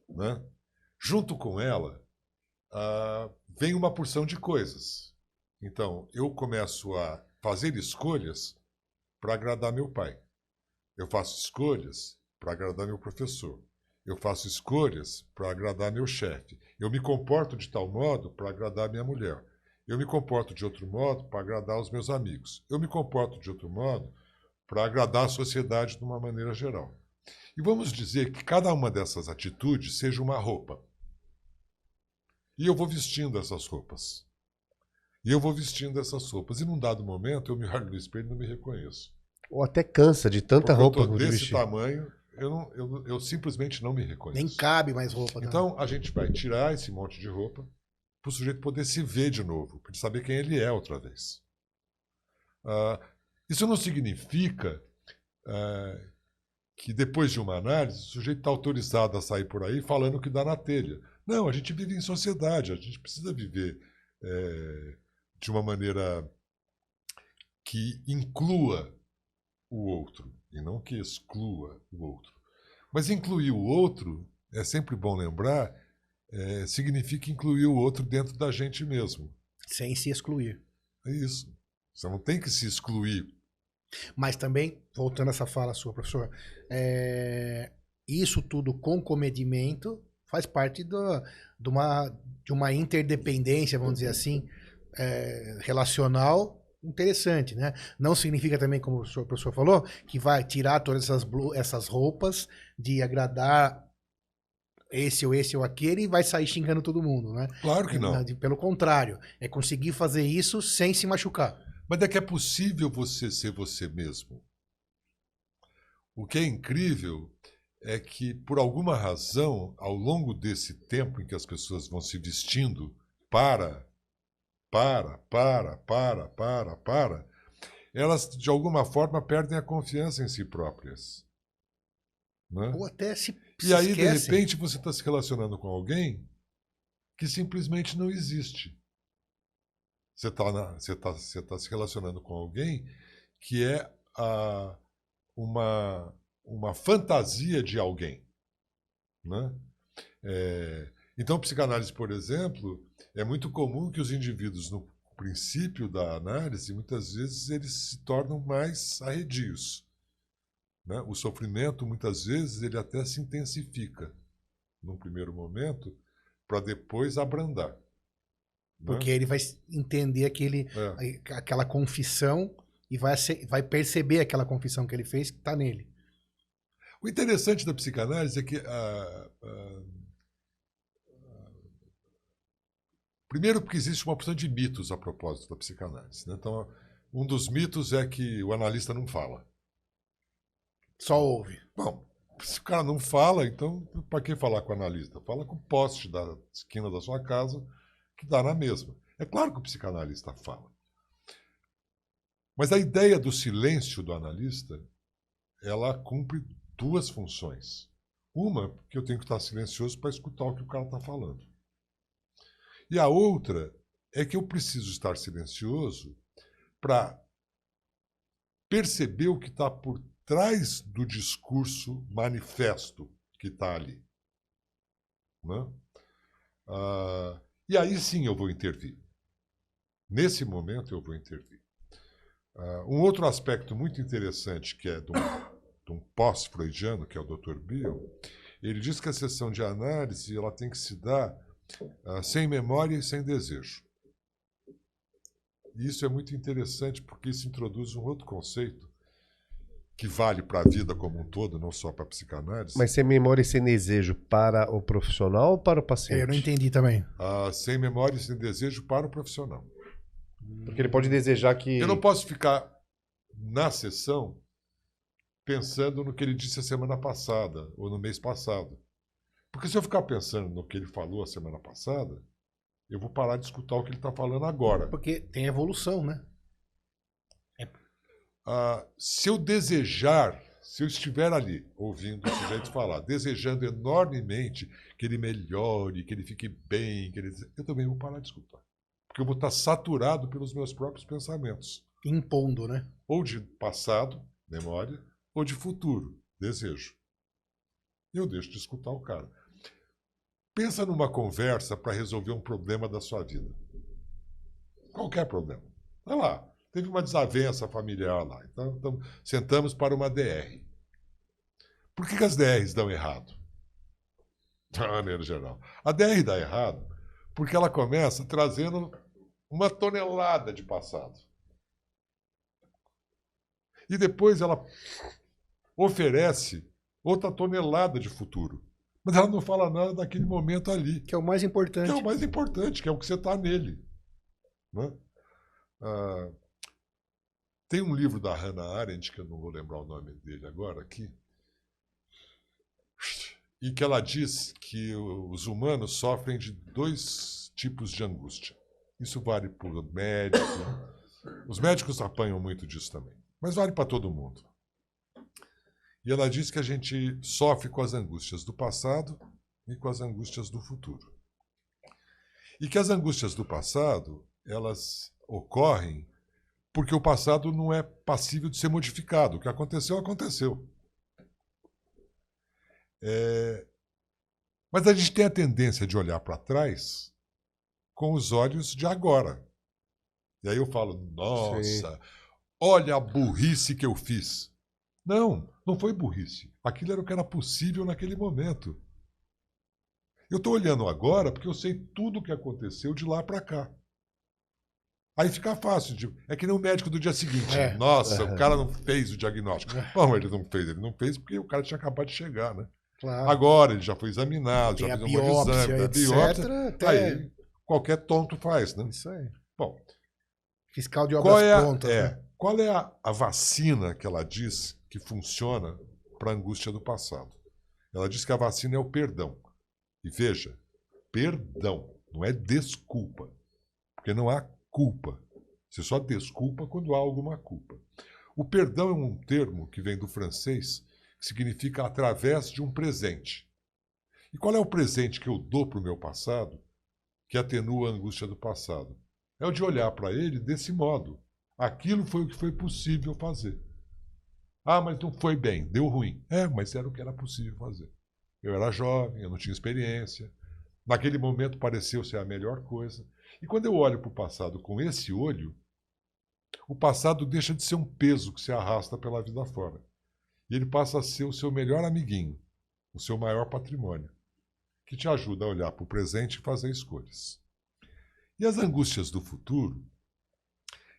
né, junto com ela, vem uma porção de coisas. Então, eu começo a fazer escolhas para agradar meu pai. Eu faço escolhas para agradar meu professor. Eu faço escolhas para agradar meu chefe. Eu me comporto de tal modo para agradar minha mulher. Eu me comporto de outro modo para agradar os meus amigos. Eu me comporto de outro modo para agradar a sociedade de uma maneira geral. E vamos dizer que cada uma dessas atitudes seja uma roupa. E eu vou vestindo essas roupas. E num dado momento eu me olho no espelho e não me reconheço. Ou até cansa de tanta porque roupa eu tô de desse vestir. tamanho, eu simplesmente não me reconheço. Nem cabe mais roupa. Então, a gente vai tirar esse monte de roupa para o sujeito poder se ver de novo, para ele saber quem ele é outra vez. Isso não significa que depois de uma análise, o sujeito está autorizado a sair por aí falando o que dá na telha. Não, a gente vive em sociedade, a gente precisa viver de uma maneira que inclua o outro, e não que exclua o outro. Mas incluir o outro, é sempre bom lembrar, significa incluir o outro dentro da gente mesmo. Sem se excluir. É isso. Você não tem que se excluir. Mas também, voltando a essa fala sua, professor, isso tudo com comedimento faz parte de uma interdependência, vamos dizer assim, relacional interessante, né? Não significa também, como o professor falou, que vai tirar todas essas roupas de agradar esse ou aquele e vai sair xingando todo mundo, né? Claro que não. Pelo contrário, é conseguir fazer isso sem se machucar. Mas é que é possível você ser você mesmo. O que é incrível é que, por alguma razão, ao longo desse tempo em que as pessoas vão se vestindo elas, de alguma forma, perdem a confiança em si próprias. Né? Ou até se E aí, esquecem. de repente, você está se relacionando com alguém que simplesmente não existe. Você tá se relacionando com alguém que é uma fantasia de alguém. Né? Então, psicanálise, por exemplo, é muito comum que os indivíduos, no princípio da análise, muitas vezes eles se tornam mais arredios. Né? O sofrimento, muitas vezes, ele até se intensifica num primeiro momento para depois abrandar. Porque ele vai entender aquela confissão e vai perceber aquela confissão que ele fez que está nele. O interessante da psicanálise é que primeiro porque existe uma opção de mitos a propósito da psicanálise. Né? Então, um dos mitos é que o analista não fala. Só ouve. Bom, Se o cara não fala, então para que falar com o analista? Fala com o poste da esquina da sua casa, que dá na mesma. É claro que o psicanalista fala. Mas a ideia do silêncio do analista, ela cumpre duas funções. Uma, que eu tenho que estar silencioso para escutar o que o cara está falando. E a outra é que eu preciso estar silencioso para perceber o que está por trás do discurso manifesto que está ali. Né? E aí sim eu vou intervir. Nesse momento eu vou intervir. Um outro aspecto muito interessante, que é de um pós-freudiano, que é o Dr. Biel, ele diz que a sessão de análise ela tem que se dar sem memória e sem desejo. E isso é muito interessante, porque isso introduz um outro conceito que vale para a vida como um todo, não só para a psicanálise. Mas sem memória e sem desejo para o profissional ou para o paciente? Eu não entendi também. Sem memória e sem desejo para o profissional. Porque ele pode desejar que... Eu não posso ficar na sessão pensando no que ele disse a semana passada ou no mês passado. Porque se eu ficar pensando no que ele falou a semana passada, eu vou parar de escutar o que ele está falando agora. Porque tem evolução, né? Se eu desejar, se eu estiver ali ouvindo o sujeito falar, desejando enormemente que ele melhore, que ele fique bem, eu também vou parar de escutar. Porque eu vou estar saturado pelos meus próprios pensamentos. Impondo, né? Ou de passado, memória, ou de futuro, desejo. E eu deixo de escutar o cara. Pensa numa conversa para resolver um problema da sua vida. Qualquer problema. Olha lá, teve uma desavença familiar lá. Então, sentamos para uma DR. Por que as DRs dão errado? De maneira geral. A DR dá errado porque ela começa trazendo uma tonelada de passado. E depois ela oferece outra tonelada de futuro. Mas ela não fala nada daquele momento ali. Que é o mais importante. Que é o mais importante, que é o que você está nele. Né? Tem um livro da Hannah Arendt, que eu não vou lembrar o nome dele agora aqui, e que ela diz que os humanos sofrem de 2 tipos de angústia. Isso vale para o médico. Os médicos apanham muito disso também. Mas vale para todo mundo. E ela diz que a gente sofre com as angústias do passado e com as angústias do futuro. E que as angústias do passado, elas ocorrem porque o passado não é passível de ser modificado. O que aconteceu, aconteceu. Mas a gente tem a tendência de olhar para trás com os olhos de agora. E aí eu falo, nossa, sim, olha a burrice que eu fiz. Não, não foi burrice. Aquilo era o que era possível naquele momento. Eu estou olhando agora porque eu sei tudo o que aconteceu de lá para cá. Aí fica fácil. É que nem o médico do dia seguinte. Nossa, o cara não fez o diagnóstico. Não, ele não fez porque o cara tinha acabado de chegar, né? Claro. Agora ele já foi examinado, já fez um monte de exame, etc, biópsia, até... aí qualquer tonto faz, né? Isso aí. Bom, fiscal de obras prontas, né? Qual é a vacina que ela diz que funciona para a angústia do passado? Ela diz que a vacina é o perdão. E veja, perdão, não é desculpa. Porque não há culpa. Você só desculpa quando há alguma culpa. O perdão é um termo que vem do francês, que significa através de um presente. E qual é o presente que eu dou para o meu passado que atenua a angústia do passado? É o de olhar para ele desse modo. Aquilo foi o que foi possível fazer. Ah, mas não foi bem, deu ruim. Mas era o que era possível fazer. Eu era jovem, eu não tinha experiência. Naquele momento pareceu ser a melhor coisa. E quando eu olho para o passado com esse olho, o passado deixa de ser um peso que se arrasta pela vida fora. E ele passa a ser o seu melhor amiguinho, o seu maior patrimônio, que te ajuda a olhar para o presente e fazer escolhas. E as angústias do futuro,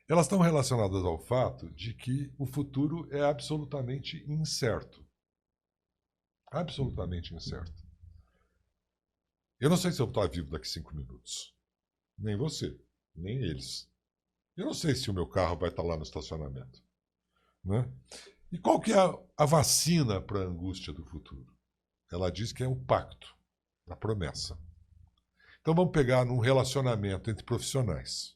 elas estão relacionadas ao fato de que o futuro é absolutamente incerto. Absolutamente incerto. Eu não sei se eu vou estar vivo daqui 5 minutos. Nem você, nem eles. Eu não sei se o meu carro vai estar lá no estacionamento. Né? E qual que é a vacina para a angústia do futuro? Ela diz que é o pacto, a promessa. Então vamos pegar num relacionamento entre profissionais.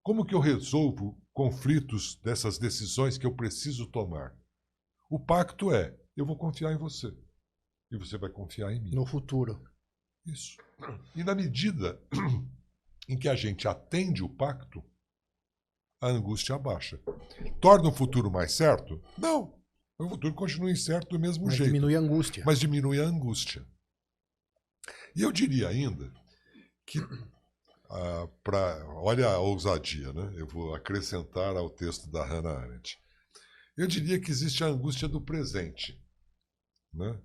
Como que eu resolvo conflitos dessas decisões que eu preciso tomar? O pacto é, eu vou confiar em você. E você vai confiar em mim. No futuro. Isso. E na medida em que a gente atende o pacto, a angústia abaixa. Torna o futuro mais certo? Não. O futuro continua incerto do mesmo Mas jeito. diminui a angústia. Mas diminui a angústia. E eu diria ainda que, olha a ousadia, né? Eu vou acrescentar ao texto da Hannah Arendt. Eu diria que existe a angústia do presente, né?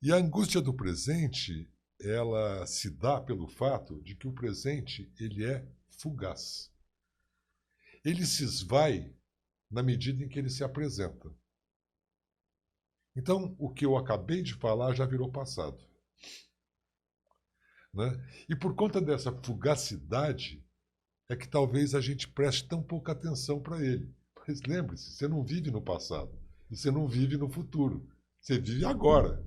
E a angústia do presente, ela se dá pelo fato de que o presente ele é fugaz. Ele se esvai na medida em que ele se apresenta. Então, o que eu acabei de falar já virou passado. Né? E por conta dessa fugacidade, é que talvez a gente preste tão pouca atenção para ele. Mas lembre-se, você não vive no passado, e você não vive no futuro. Você vive agora.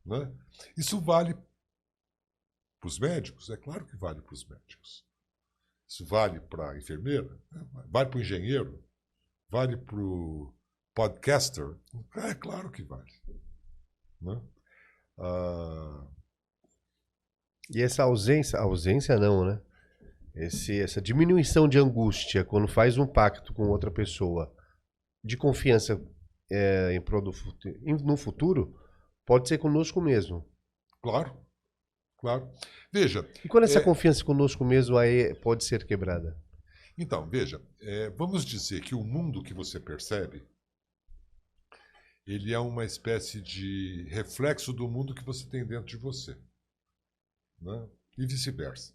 Né? Isso vale para os médicos? É claro que vale para os médicos. Isso vale para a enfermeira? Vale para o engenheiro? Vale para o podcaster? É claro que vale. Né? E essa ausência não, né? Essa diminuição de angústia quando faz um pacto com outra pessoa de confiança em prol do no futuro, pode ser conosco mesmo. Claro, claro. Veja... E quando essa confiança conosco mesmo aí pode ser quebrada? Então, veja, vamos dizer que o mundo que você percebe, ele é uma espécie de reflexo do mundo que você tem dentro de você. Né? E vice-versa.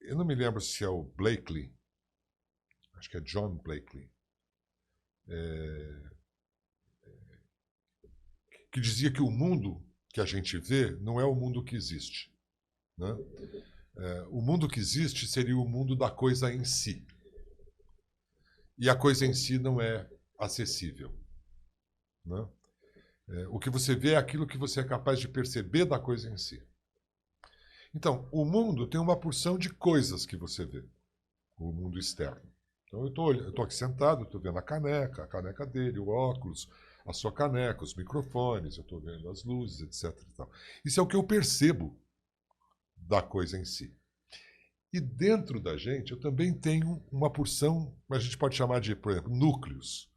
Eu não me lembro se é o Blakely, acho que é John Blakely, que dizia que o mundo que a gente vê não é o mundo que existe. Né? O mundo que existe seria o mundo da coisa em si. E a coisa em si não é acessível. Né? O que você vê é aquilo que você é capaz de perceber da coisa em si. Então, o mundo tem uma porção de coisas que você vê. O mundo externo. Então, eu estou aqui sentado, estou vendo a caneca dele, o óculos, a sua caneca, os microfones, eu estou vendo as luzes, etc. E tal. Isso é o que eu percebo da coisa em si. E dentro da gente, eu também tenho uma porção, a gente pode chamar de, por exemplo, núcleos.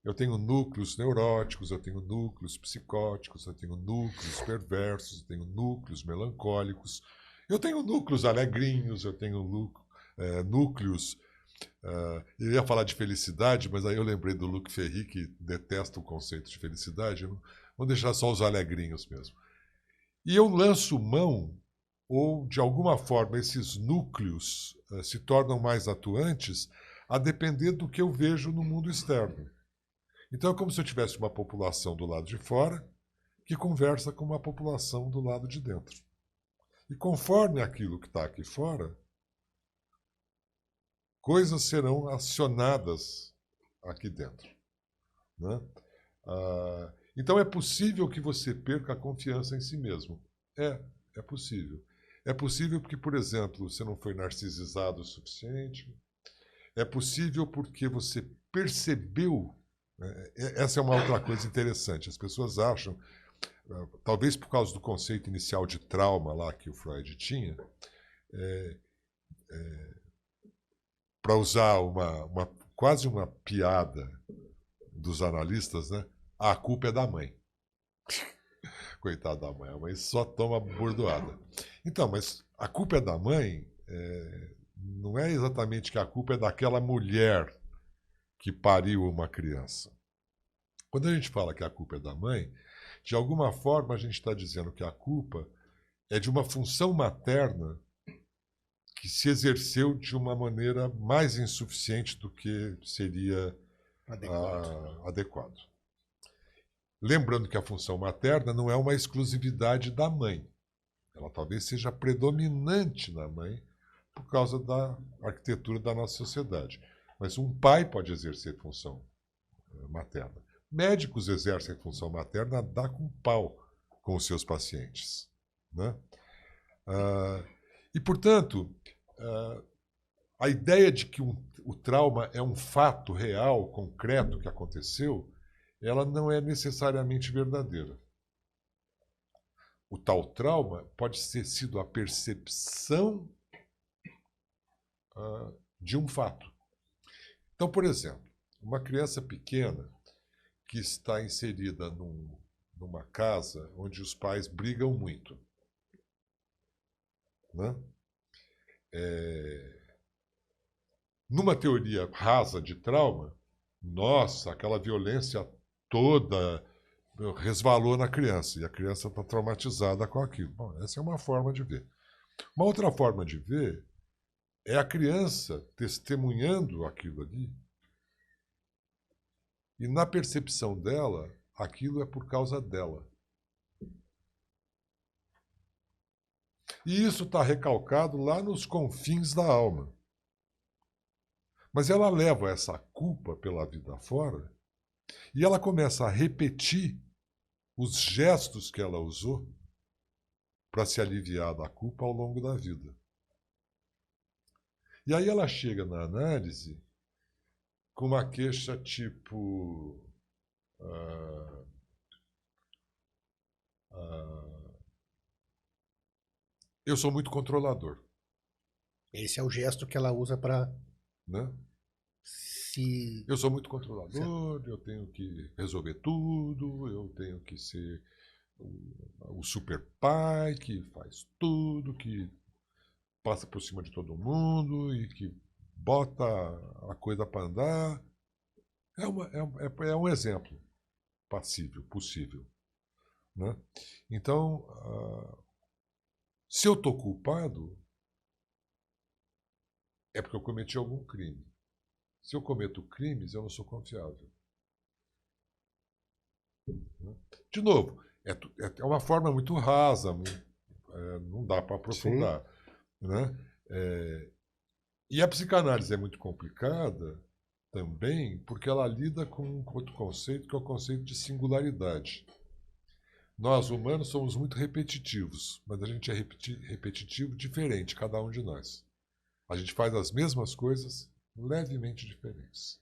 Eu tenho núcleos neuróticos, eu tenho núcleos psicóticos, eu tenho núcleos perversos, eu tenho núcleos melancólicos, eu tenho núcleos alegrinhos, eu tenho núcleos... eu ia falar de felicidade, mas aí eu lembrei do Luc Ferry, que detesta o conceito de felicidade. Vou deixar só os alegrinhos mesmo. E eu lanço mão, ou de alguma forma esses núcleos se tornam mais atuantes a depender do que eu vejo no mundo externo. Então é como se eu tivesse uma população do lado de fora que conversa com uma população do lado de dentro. E conforme aquilo que está aqui fora, coisas serão acionadas aqui dentro. Né? Então é possível que você perca a confiança em si mesmo. É possível. É possível porque, por exemplo, você não foi narcisizado o suficiente. É possível porque você percebeu. Essa é uma outra coisa interessante. As pessoas acham, talvez por causa do conceito inicial de trauma lá que o Freud tinha, para usar quase uma piada dos analistas, né? A culpa é da mãe. Coitada da mãe, a mãe só toma bordoada. Então, mas a culpa é da mãe, não é exatamente que a culpa é daquela mulher que pariu uma criança. Quando a gente fala que a culpa é da mãe, de alguma forma a gente está dizendo que a culpa é de uma função materna que se exerceu de uma maneira mais insuficiente do que seria adequado. Lembrando que a função materna não é uma exclusividade da mãe. Ela talvez seja predominante na mãe por causa da arquitetura da nossa sociedade. Mas um pai pode exercer função materna. Médicos exercem função materna a dar com pau com os seus pacientes, né? E, portanto, a ideia de que o trauma é um fato real, concreto, que aconteceu, ela não é necessariamente verdadeira. O tal trauma pode ter sido a percepção de um fato. Então, por exemplo, uma criança pequena que está inserida numa casa onde os pais brigam muito, né? Numa teoria rasa de trauma, nossa, aquela violência toda resvalou na criança e a criança está traumatizada com aquilo. Bom, essa é uma forma de ver. Uma outra forma de ver é a criança testemunhando aquilo ali e, na percepção dela, aquilo é por causa dela. E isso está recalcado lá nos confins da alma. Mas ela leva essa culpa pela vida fora e ela começa a repetir os gestos que ela usou para se aliviar da culpa ao longo da vida. E aí ela chega na análise com uma queixa tipo... eu sou muito controlador. Esse é o gesto que ela usa para Né? se... Eu sou muito controlador, eu tenho que resolver tudo, eu tenho que ser o super pai que faz tudo, que passa por cima de todo mundo e que bota a coisa para andar. É um exemplo possível. Né? Então, se eu estou culpado, é porque eu cometi algum crime. Se eu cometo crimes, eu não sou confiável. De novo, é uma forma muito rasa, não dá para aprofundar. Né? E a psicanálise é muito complicada também porque ela lida com um outro conceito, que é o conceito de singularidade. Nós, humanos, somos muito repetitivos, mas a gente é repetitivo diferente, cada um de nós. A gente faz as mesmas coisas levemente diferentes.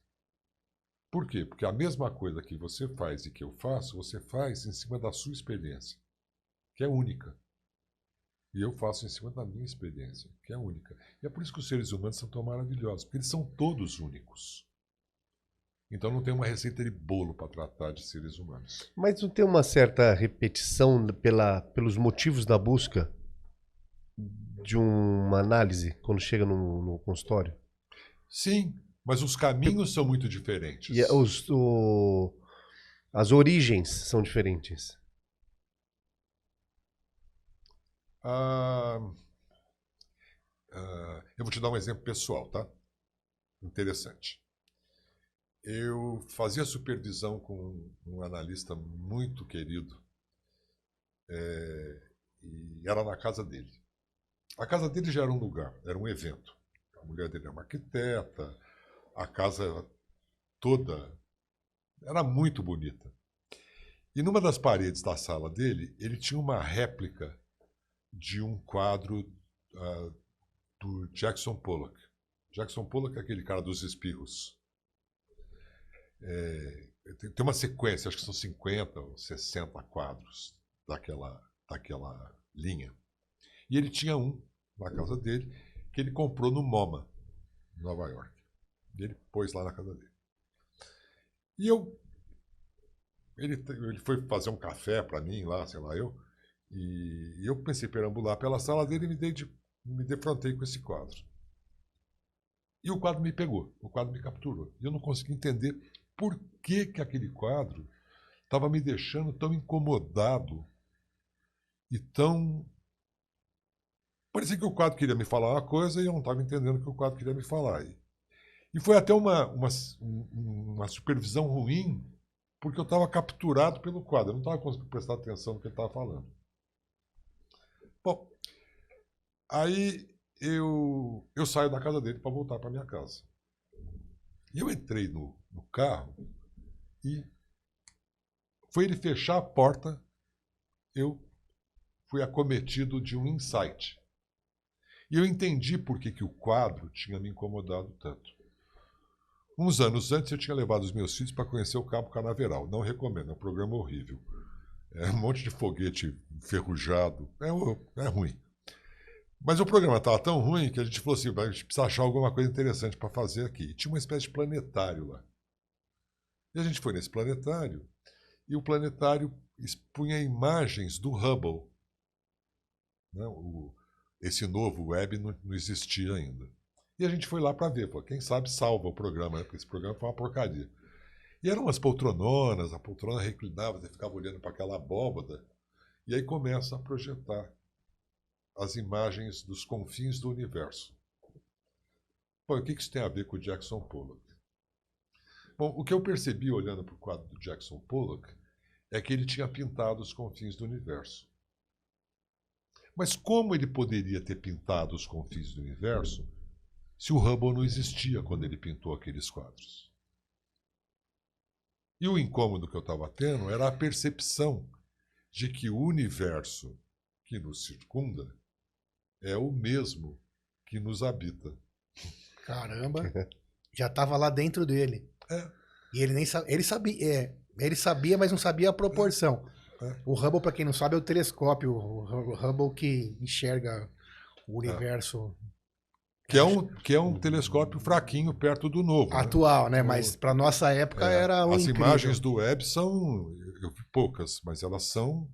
Por quê? Porque a mesma coisa que você faz e que eu faço, você faz em cima da sua experiência, que é única. E eu faço em cima da minha experiência, que é única. E é por isso que os seres humanos são tão maravilhosos, porque eles são todos únicos. Então não tem uma receita de bolo para tratar de seres humanos. Mas não tem uma certa repetição pelos motivos da busca de uma análise quando chega no consultório? Sim, mas os caminhos são muito diferentes. E as origens são diferentes. Eu vou te dar um exemplo pessoal, tá? Interessante. Eu fazia supervisão com um analista muito querido e era na casa dele. A casa dele já era um lugar, era um evento. A mulher dele é uma arquiteta, a casa toda era muito bonita. E numa das paredes da sala dele, ele tinha uma réplica de um quadro do Jackson Pollock. Jackson Pollock é aquele cara dos espirros. Tem uma sequência, acho que são 50 ou 60 quadros daquela linha. E ele tinha um na casa dele que ele comprou no MoMA, em Nova York. E ele pôs lá na casa dele. E ele foi fazer um café para mim lá, sei lá eu, e eu pensei em perambular pela sala dele e me defrontei com esse quadro. E o quadro me pegou, o quadro me capturou. E eu não consegui entender por que aquele quadro estava me deixando tão incomodado e tão... Parecia que o quadro queria me falar uma coisa e eu não estava entendendo o que o quadro queria me falar. E foi até uma supervisão ruim, porque eu estava capturado pelo quadro. Eu não estava conseguindo prestar atenção no que ele estava falando. Bom, aí eu saio da casa dele para voltar para minha casa. E eu entrei no carro e foi ele fechar a porta, eu fui acometido de um insight. E eu entendi por que o quadro tinha me incomodado tanto. Uns anos antes eu tinha levado os meus filhos para conhecer o Cabo Canaveral. Não recomendo, é um programa horrível. É um monte de foguete enferrujado, é ruim. Mas o programa estava tão ruim que a gente falou assim, a gente precisa achar alguma coisa interessante para fazer aqui. E tinha uma espécie de planetário lá. E a gente foi nesse planetário, e o planetário expunha imagens do Hubble. Né? Esse novo web não existia ainda. E a gente foi lá para ver, pô, quem sabe salva o programa, né? Porque esse programa foi uma porcaria. E eram umas poltrononas, a poltrona reclinava, você ficava olhando para aquela abóbada, e aí começa a projetar as imagens dos confins do universo. Bom, o que isso tem a ver com o Jackson Pollock? Bom, o que eu percebi olhando para o quadro do Jackson Pollock é que ele tinha pintado os confins do universo. Mas como ele poderia ter pintado os confins do universo se o Hubble não existia quando ele pintou aqueles quadros? E o incômodo que eu estava tendo era a percepção de que o universo que nos circunda é o mesmo que nos habita. Caramba, já estava lá dentro dele. E ele nem ele sabia, mas não sabia a proporção. O Hubble, para quem não sabe, é o telescópio, o Hubble que enxerga o universo. Que é um telescópio fraquinho perto do novo. Atual, né? Mas para nossa época era o As incrível. imagens do Webb são, eu vi poucas, mas elas são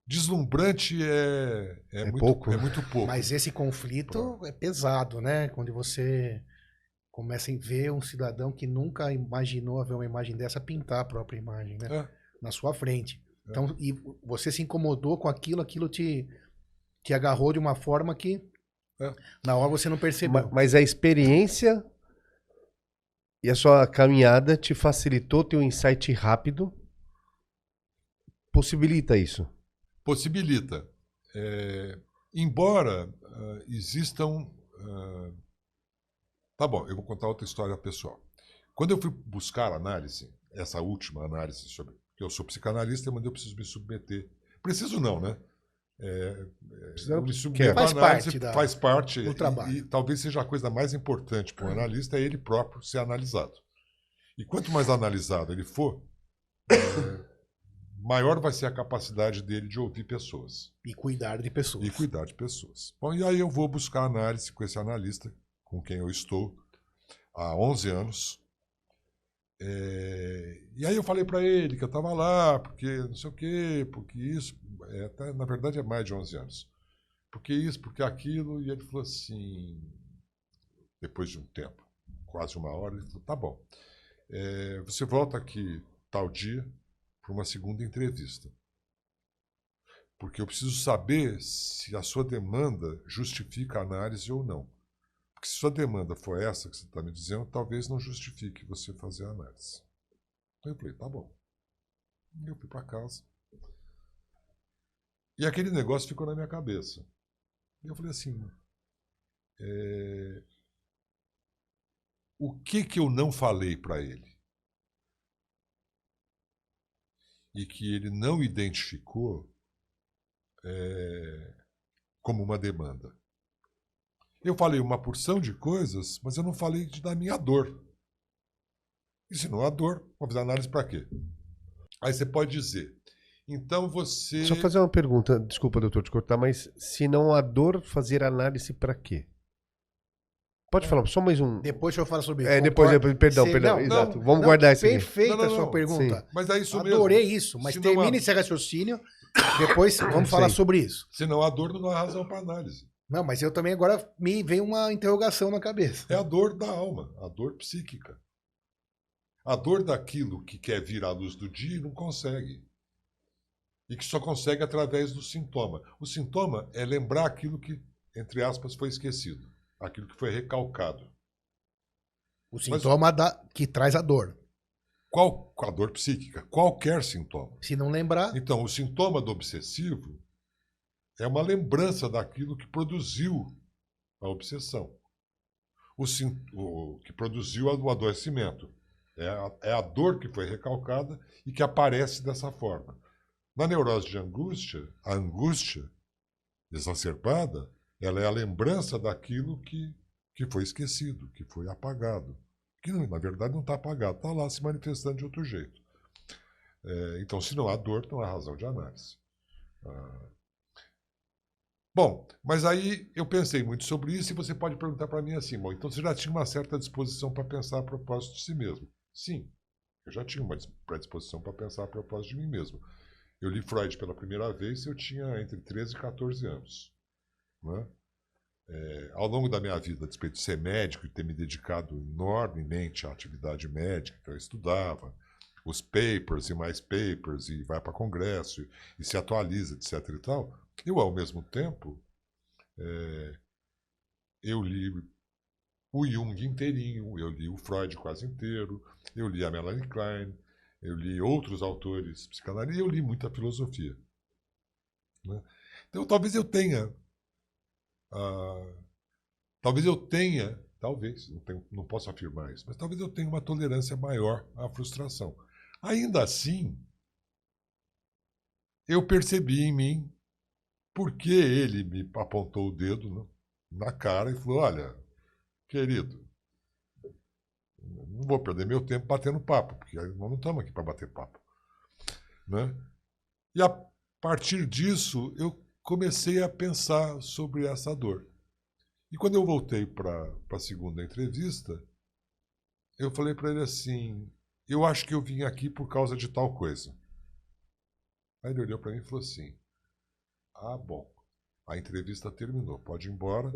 deslumbrante pouco. É muito pouco. Mas esse conflito é pesado, né? Quando você começa a ver um cidadão que nunca imaginou ver uma imagem dessa pintar a própria imagem, né? Na sua frente. Então, e você se incomodou com aquilo te agarrou de uma forma que na hora você não percebeu. Mas a experiência e a sua caminhada te facilitou ter um insight rápido? Possibilita isso? Possibilita. Embora existam... Tá bom, eu vou contar outra história pessoal. Quando eu fui buscar análise, essa última análise sobre... Eu sou psicanalista, mas eu preciso me submeter. Preciso não, né? Eu me submeto à análise, faz parte do trabalho. E talvez seja a coisa mais importante para um analista é ele próprio ser analisado. E quanto mais analisado ele for, maior vai ser a capacidade dele de ouvir pessoas. E cuidar de pessoas. Bom, e aí eu vou buscar análise com esse analista, com quem eu estou há 11 anos. E aí eu falei para ele que eu estava lá, porque não sei o quê, porque isso... na verdade é mais de 11 anos. Porque isso, porque aquilo. E ele falou assim, depois de um tempo, quase uma hora, ele falou, tá bom. Você volta aqui tal dia para uma segunda entrevista. Porque eu preciso saber se a sua demanda justifica a análise ou não. Porque se sua demanda for essa que você está me dizendo, talvez não justifique você fazer a análise. Então eu falei, tá bom. E eu fui para casa. E aquele negócio ficou na minha cabeça. E eu falei assim, o que eu não falei para ele? E que ele não identificou como uma demanda. Eu falei uma porção de coisas, mas eu não falei da minha dor. E se não há dor, vou fazer análise para quê? Aí você pode dizer, então você... Só fazer uma pergunta, desculpa, doutor, te cortar, mas se não há dor, fazer análise para quê? Pode falar, só mais um... Depois eu falo sobre isso. Depois, perdão, exato. Vamos guardar isso aqui. Perfeita a sua pergunta. Sim. Mas é isso Adorei mesmo. isso, mas termine esse raciocínio, depois vamos falar sobre isso. Se não há dor, não há razão para análise. Não, mas eu também agora me vem uma interrogação na cabeça. É a dor da alma, a dor psíquica. A dor daquilo que quer vir à luz do dia e não consegue. E que só consegue através do sintoma. O sintoma é lembrar aquilo que, entre aspas, foi esquecido. Aquilo que foi recalcado. O sintoma que traz a dor. Com a dor psíquica, qualquer sintoma. Se não lembrar, Então, o sintoma do obsessivo é uma lembrança daquilo que produziu a obsessão. O que produziu o adoecimento. É a dor que foi recalcada e que aparece dessa forma. Na neurose de angústia, a angústia exacerbada, ela é a lembrança daquilo que foi esquecido, que foi apagado. Que, na verdade, não está apagado, está lá se manifestando de outro jeito. Então, se não há dor, não há razão de análise. Bom, mas aí eu pensei muito sobre isso e você pode perguntar para mim assim, bom, então você já tinha uma certa disposição para pensar a propósito de si mesmo. Sim, eu já tinha uma predisposição para pensar a propósito de mim mesmo. Eu li Freud pela primeira vez, eu tinha entre 13 e 14 anos. Né? Ao longo da minha vida, a despeito de ser médico e ter me dedicado enormemente à atividade médica, então eu estudava os papers e mais papers, e vai para congresso, e se atualiza, etc. e tal, eu, ao mesmo tempo, eu li o Jung inteirinho, eu li o Freud quase inteiro, eu li a Melanie Klein, eu li outros autores psicanalistas, e eu li muita filosofia. Né? Então, talvez eu tenha, não posso afirmar isso, mas talvez eu tenha uma tolerância maior à frustração. Ainda assim, eu percebi em mim por que ele me apontou o dedo na cara e falou, olha, querido, não vou perder meu tempo batendo papo, porque nós não estamos aqui para bater papo. Né? E a partir disso, eu comecei a pensar sobre essa dor. E quando eu voltei para a segunda entrevista, eu falei para ele assim, eu acho que eu vim aqui por causa de tal coisa. Aí ele olhou para mim e falou assim, ah, bom, a entrevista terminou, pode ir embora,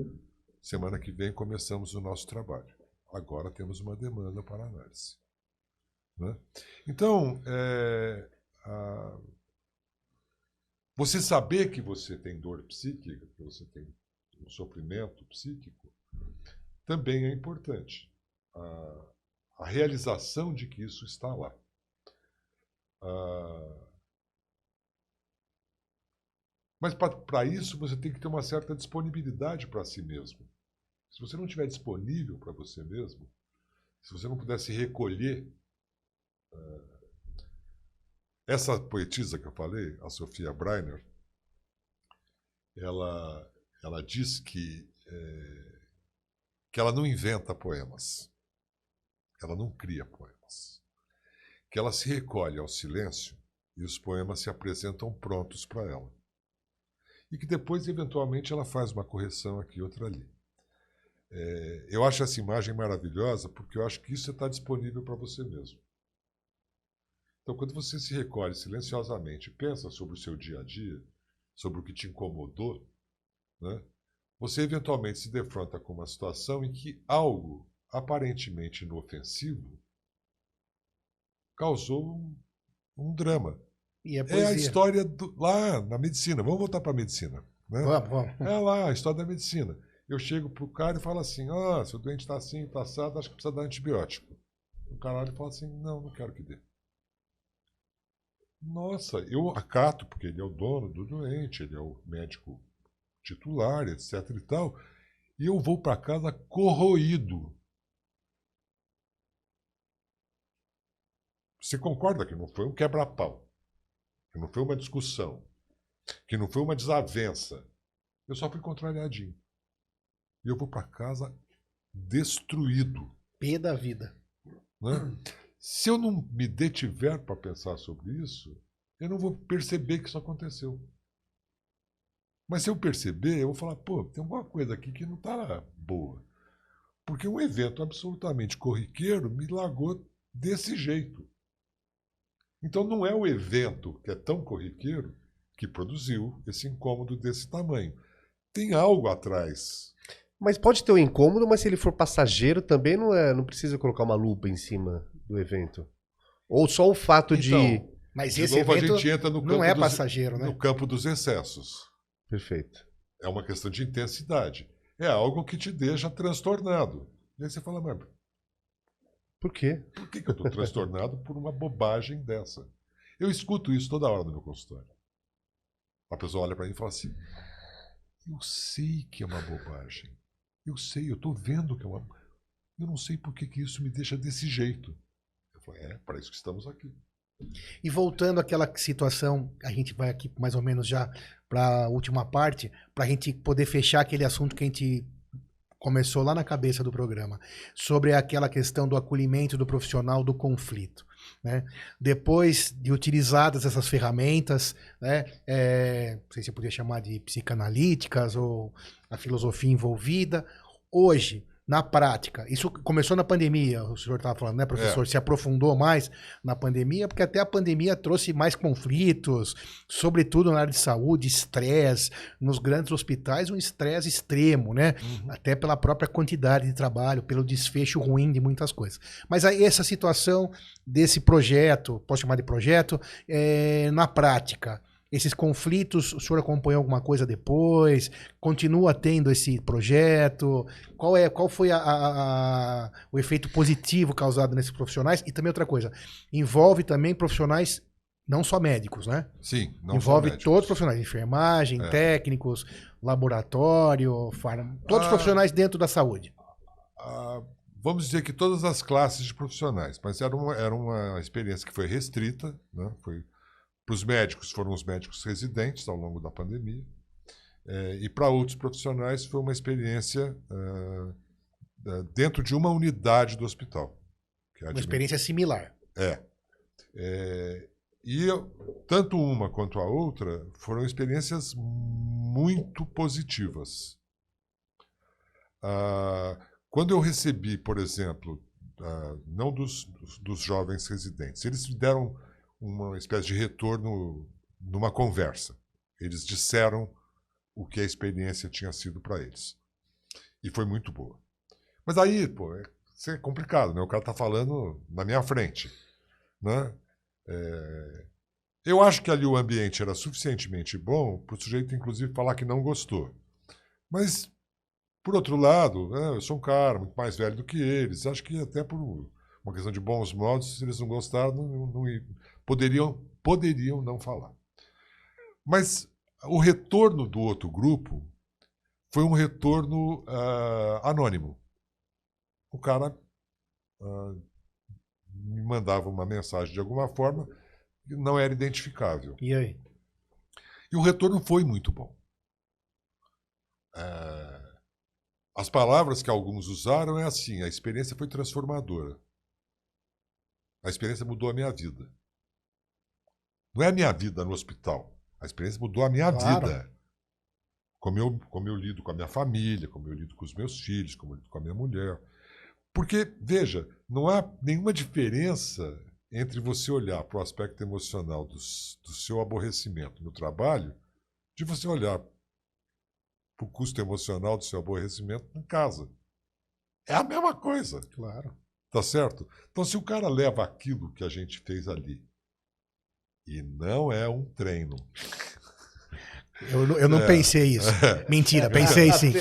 semana que vem começamos o nosso trabalho. Agora temos uma demanda para análise. Né? Então, você saber que você tem dor psíquica, que você tem um sofrimento psíquico, também é importante. A realização de que isso está lá. Mas para isso você tem que ter uma certa disponibilidade para si mesmo. Se você não estiver disponível para você mesmo, se você não puder se recolher, essa poetisa que eu falei, a Sofia Breiner, ela diz que ela não inventa poemas, ela não cria poemas, que ela se recolhe ao silêncio e os poemas se apresentam prontos para ela. E que depois, eventualmente, ela faz uma correção aqui, outra ali. Eu acho essa imagem maravilhosa porque eu acho que isso está disponível para você mesmo. Então, quando você se recolhe silenciosamente e pensa sobre o seu dia a dia, sobre o que te incomodou, né, você eventualmente se defronta com uma situação em que algo aparentemente inofensivo causou um drama. e É a história lá na medicina. Vamos voltar para a medicina. Né? Vamos. É lá a história da medicina. Eu chego para o cara e falo assim, seu doente está assim, está assado, acho que precisa dar antibiótico. O cara fala assim, não quero que dê. Nossa, eu acato, porque ele é o dono do doente, ele é o médico titular, etc. e tal, e eu vou para casa corroído. Você concorda que não foi um quebra-pau? Que não foi uma discussão? Que não foi uma desavença? Eu só fui contrariadinho. E eu vou para casa destruído. Pé da vida. Né? Se eu não me detiver para pensar sobre isso, eu não vou perceber que isso aconteceu. Mas se eu perceber, eu vou falar, tem alguma coisa aqui que não está boa. Porque um evento absolutamente corriqueiro me largou desse jeito. Então não é o evento que é tão corriqueiro que produziu esse incômodo desse tamanho. Tem algo atrás. Mas pode ter um incômodo, mas se ele for passageiro também não precisa colocar uma lupa em cima do evento. Ou só o fato de... Mas de esse novo, evento a gente entra no não campo é passageiro, né? no campo dos excessos. Perfeito. É uma questão de intensidade. É algo que te deixa transtornado. E aí você fala, mas Por quê? Por que eu estou transtornado por uma bobagem dessa? Eu escuto isso toda hora no meu consultório. A pessoa olha para mim e fala assim, eu sei que é uma bobagem. Eu sei, eu estou vendo que é uma... Eu não sei por que isso me deixa desse jeito. Eu falo, para isso que estamos aqui. E voltando àquela situação, a gente vai aqui mais ou menos já para a última parte, para a gente poder fechar aquele assunto que a gente começou lá na cabeça do programa, sobre aquela questão do acolhimento do profissional do conflito. Né? Depois de utilizadas essas ferramentas, né, não sei se eu podia chamar de psicanalíticas ou a filosofia envolvida, hoje, na prática, isso começou na pandemia, o senhor estava falando, né, professor? Se aprofundou mais na pandemia, porque até a pandemia trouxe mais conflitos, sobretudo na área de saúde, estresse, nos grandes hospitais, um estresse extremo, né? Até pela própria quantidade de trabalho, pelo desfecho ruim de muitas coisas. Mas aí essa situação desse projeto, posso chamar de projeto, na prática, esses conflitos, o senhor acompanhou alguma coisa depois? Continua tendo esse projeto? Qual foi o efeito positivo causado nesses profissionais? E também outra coisa, envolve também profissionais, não só médicos, né? Sim, não envolve só médicos. Todos os profissionais, enfermagem, técnicos, laboratório, todos os profissionais dentro da saúde. Vamos dizer que todas as classes de profissionais, mas era uma experiência que foi restrita, né? Para os médicos, foram os médicos residentes ao longo da pandemia. E para outros profissionais foi uma experiência dentro de uma unidade do hospital. Uma experiência similar. E tanto uma quanto a outra foram experiências muito positivas. Quando eu recebi, por exemplo, não dos jovens residentes, eles me deram uma espécie de retorno numa conversa. Eles disseram o que a experiência tinha sido para eles. E foi muito boa. Mas aí, isso é complicado, né? O cara está falando na minha frente, né? Eu acho que ali o ambiente era suficientemente bom para o sujeito, inclusive, falar que não gostou. Mas, por outro lado, eu sou um cara muito mais velho do que eles. Acho que até por uma questão de bons modos, se eles não gostaram, poderiam não falar. Mas o retorno do outro grupo foi um retorno anônimo. O cara me mandava uma mensagem de alguma forma que não era identificável. E aí? E o retorno foi muito bom. As palavras que alguns usaram assim, a experiência foi transformadora. A experiência mudou a minha vida. Não é a minha vida no hospital. A experiência mudou a minha vida. Como eu lido com a minha família, como eu lido com os meus filhos, como eu lido com a minha mulher. Porque, veja, não há nenhuma diferença entre você olhar para o aspecto emocional do seu aborrecimento no trabalho, de você olhar para o custo emocional do seu aborrecimento em casa. É a mesma coisa. Claro. Tá certo? Então, se o cara leva aquilo que a gente fez ali, e não é um treino. Eu não pensei isso. Mentira, pensei sim.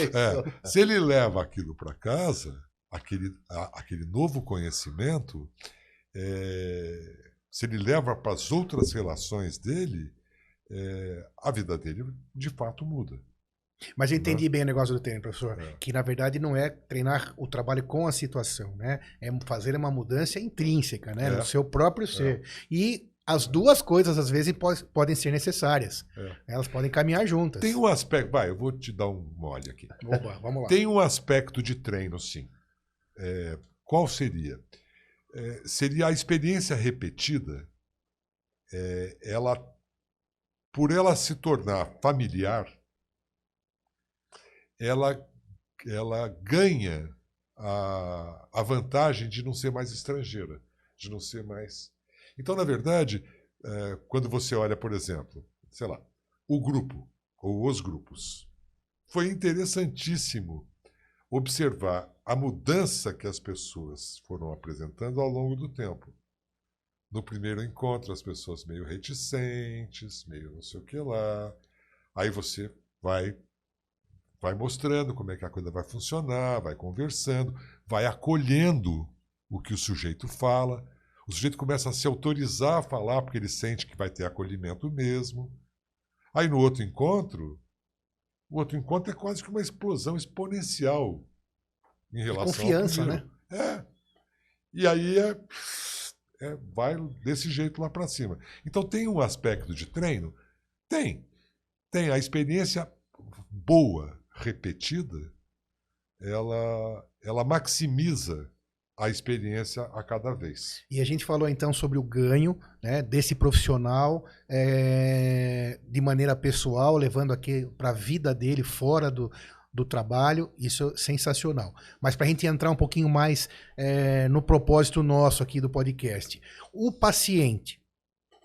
Se ele leva aquilo para casa, aquele novo conhecimento, se ele leva para as outras relações dele, a vida dele de fato muda. Mas eu entendi bem o negócio do treino, professor. Que na verdade não é treinar o trabalho com a situação, né? É fazer uma mudança intrínseca, né? No seu próprio ser. E as duas coisas, às vezes, podem ser necessárias. Elas podem caminhar juntas. Tem um aspecto... eu vou te dar um mole aqui. Opa, vamos lá. Tem um aspecto de treino, sim. Qual seria? Seria a experiência repetida, por ela se tornar familiar, ela ganha a vantagem de não ser mais estrangeira, de não ser mais... Então, na verdade, quando você olha, por exemplo, sei lá, o grupo, ou os grupos, foi interessantíssimo observar a mudança que as pessoas foram apresentando ao longo do tempo. No primeiro encontro, as pessoas meio reticentes, meio não sei o que lá. Aí você vai mostrando como é que a coisa vai funcionar, vai conversando, vai acolhendo o que o sujeito fala. O sujeito começa a se autorizar a falar porque ele sente que vai ter acolhimento mesmo. Aí no outro encontro, o outro encontro é quase que uma explosão exponencial em relação confiança, ao primeiro. E aí vai desse jeito lá para cima. Então tem um aspecto de treino? Tem. Tem. A experiência boa, repetida, ela maximiza a experiência a cada vez. E a gente falou então sobre o ganho, né, desse profissional de maneira pessoal, levando aqui para a vida dele fora do trabalho. Isso é sensacional. Mas para a gente entrar um pouquinho mais no propósito nosso aqui do podcast, o paciente,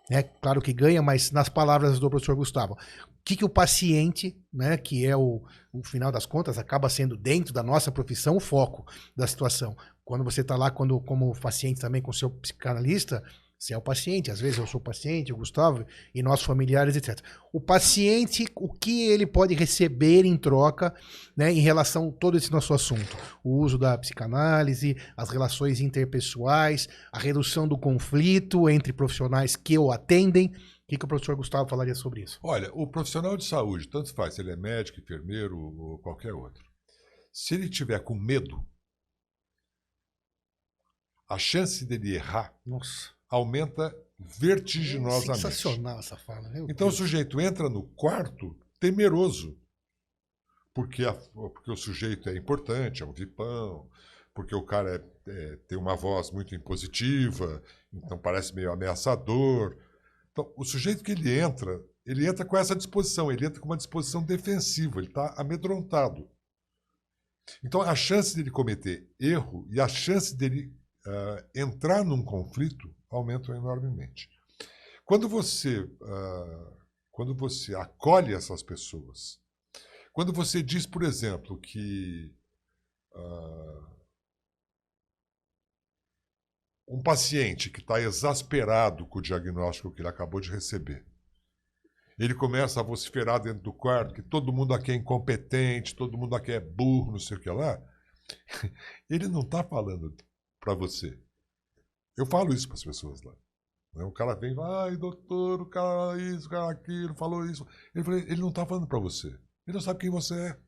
né, claro que ganha, mas nas palavras do professor Gustavo, o que o paciente, né, que é o final das contas, acaba sendo dentro da nossa profissão o foco da situação. Quando você está lá como paciente também com o seu psicanalista, você é o paciente, às vezes eu sou o paciente, o Gustavo, e nossos familiares, etc. O paciente, o que ele pode receber em troca, né, em relação a todo esse nosso assunto? O uso da psicanálise, as relações interpessoais, a redução do conflito entre profissionais que o atendem. O que o professor Gustavo falaria sobre isso? Olha, o profissional de saúde, tanto faz se ele é médico, enfermeiro ou qualquer outro, se ele tiver com medo, a chance dele errar aumenta vertiginosamente. Sensacional essa fala. Então o sujeito entra no quarto temeroso, porque o sujeito é importante, é um vipão, porque o cara tem uma voz muito impositiva, então parece meio ameaçador. Então, o sujeito que ele entra com essa disposição, ele entra com uma disposição defensiva, ele está amedrontado. Então, a chance dele cometer erro e a chance dele entrar num conflito aumentam enormemente. Quando você acolhe essas pessoas, quando você diz, por exemplo, que um paciente que está exasperado com o diagnóstico que ele acabou de receber, ele começa a vociferar dentro do quarto que todo mundo aqui é incompetente, todo mundo aqui é burro, não sei o que lá, ele não está falando para você. Eu falo isso para as pessoas lá. O cara vem e fala, ai, doutor, o cara isso, o cara aquilo, falou isso. Ele não está falando para você. Ele não sabe quem você é.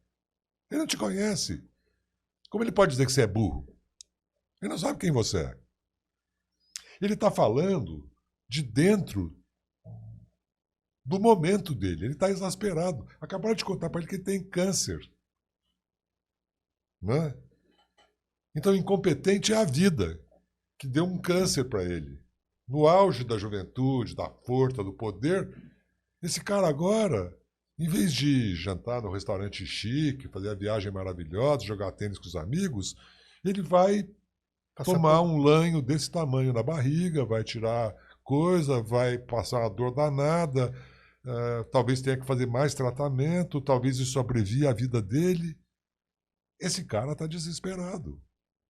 Ele não te conhece. Como ele pode dizer que você é burro? Ele não sabe quem você é. Ele está falando de dentro do momento dele. Ele está exasperado. Acabaram de contar para ele que ele tem câncer. Né? Então, incompetente é a vida, que deu um câncer para ele. No auge da juventude, da força, do poder, esse cara agora, em vez de jantar no restaurante chique, fazer a viagem maravilhosa, jogar tênis com os amigos, ele vai tomar um lanho desse tamanho na barriga, vai tirar coisa, vai passar uma dor danada, talvez tenha que fazer mais tratamento, talvez isso abrevie a vida dele. Esse cara está desesperado.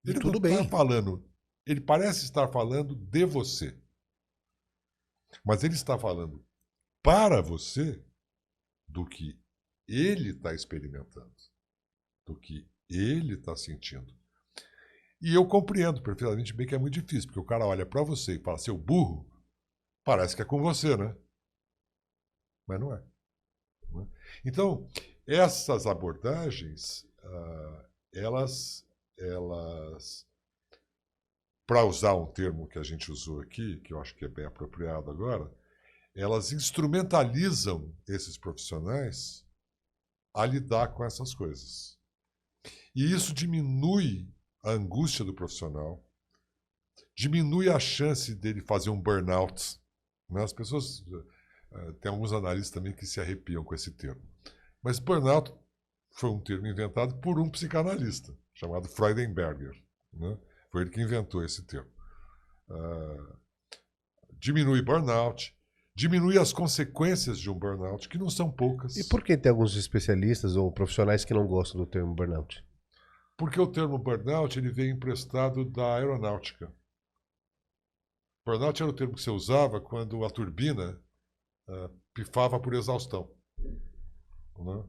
Ele tudo não está falando, ele parece estar falando de você. Mas ele está falando para você do que ele está experimentando, do que ele está sentindo. E eu compreendo perfeitamente bem que é muito difícil, porque o cara olha para você e fala, seu burro, parece que é com você, né? Mas não é. Não é? Então, essas abordagens, elas, para usar um termo que a gente usou aqui, que eu acho que é bem apropriado agora, elas instrumentalizam esses profissionais a lidar com essas coisas. E isso diminui a angústia do profissional, diminui a chance dele fazer um burnout. Né? As pessoas, tem alguns analistas também que se arrepiam com esse termo. Mas burnout foi um termo inventado por um psicanalista, chamado Freudenberger. Né? Foi ele que inventou esse termo. Diminui burnout, diminui as consequências de um burnout, que não são poucas. E por que tem alguns especialistas ou profissionais que não gostam do termo burnout? Porque o termo burnout ele veio emprestado da aeronáutica. Burnout era o termo que você usava quando a turbina pifava por exaustão. Né?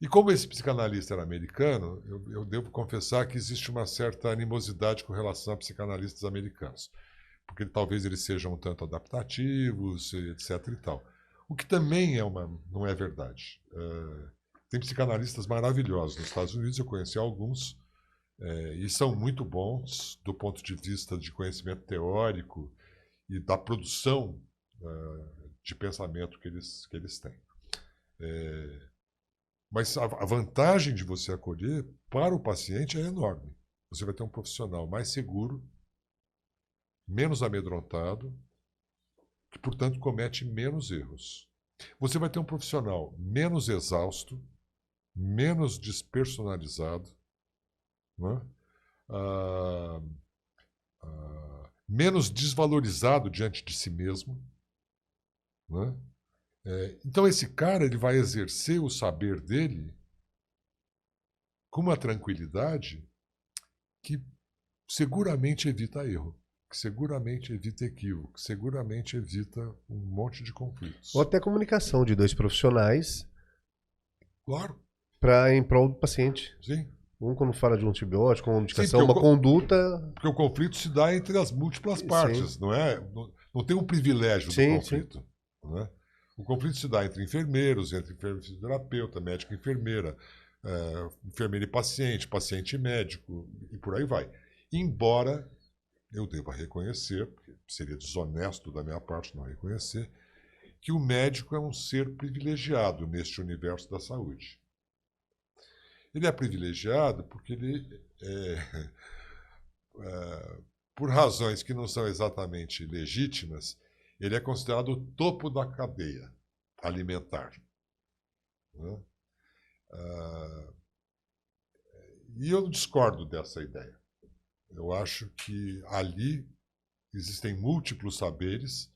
E como esse psicanalista era americano, eu devo confessar que existe uma certa animosidade com relação a psicanalistas americanos. Porque talvez eles sejam um tanto adaptativos, etc. e tal. O que também não é verdade. Tem psicanalistas maravilhosos nos Estados Unidos, eu conheci alguns, e são muito bons do ponto de vista de conhecimento teórico e da produção de pensamento que eles têm. Mas a vantagem de você acolher para o paciente é enorme. Você vai ter um profissional mais seguro, menos amedrontado, que, portanto, comete menos erros. Você vai ter um profissional menos exausto, menos despersonalizado, né? Menos desvalorizado diante de si mesmo, né? Então, esse cara ele vai exercer o saber dele com uma tranquilidade que seguramente evita erro, que seguramente evita equívoco, que seguramente evita um monte de conflitos. Ou até comunicação de dois profissionais Claro. em prol do paciente. Sim. Um quando fala de um antibiótico, uma medicação, Sim, uma conduta. Porque o conflito se dá entre as múltiplas partes, Sim. não é? Não tem um privilégio do Sim, conflito. Não é? O conflito se dá entre enfermeiros, entre enfermeiro e fisioterapeuta, médico e enfermeira, enfermeiro e paciente, paciente e médico, e por aí vai. Embora eu deva reconhecer, porque seria desonesto da minha parte não reconhecer, que o médico é um ser privilegiado neste universo da saúde. Ele é privilegiado porque ele, por razões que não são exatamente legítimas, ele é considerado o topo da cadeia alimentar. Né? E eu discordo dessa ideia. Eu acho que ali existem múltiplos saberes,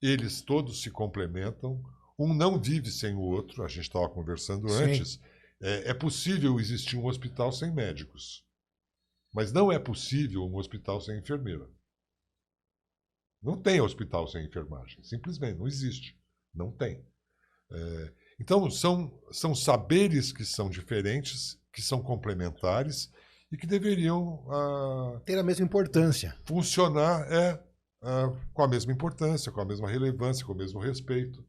eles todos se complementam, um não vive sem o outro, a gente estava conversando antes. É possível existir um hospital sem médicos, mas não é possível um hospital sem enfermeira. Não tem hospital sem enfermagem, simplesmente não existe, não tem. Então são saberes que são diferentes, que são complementares e que deveriam ter a mesma importância. Funcionar com a mesma importância, com a mesma relevância, com o mesmo respeito.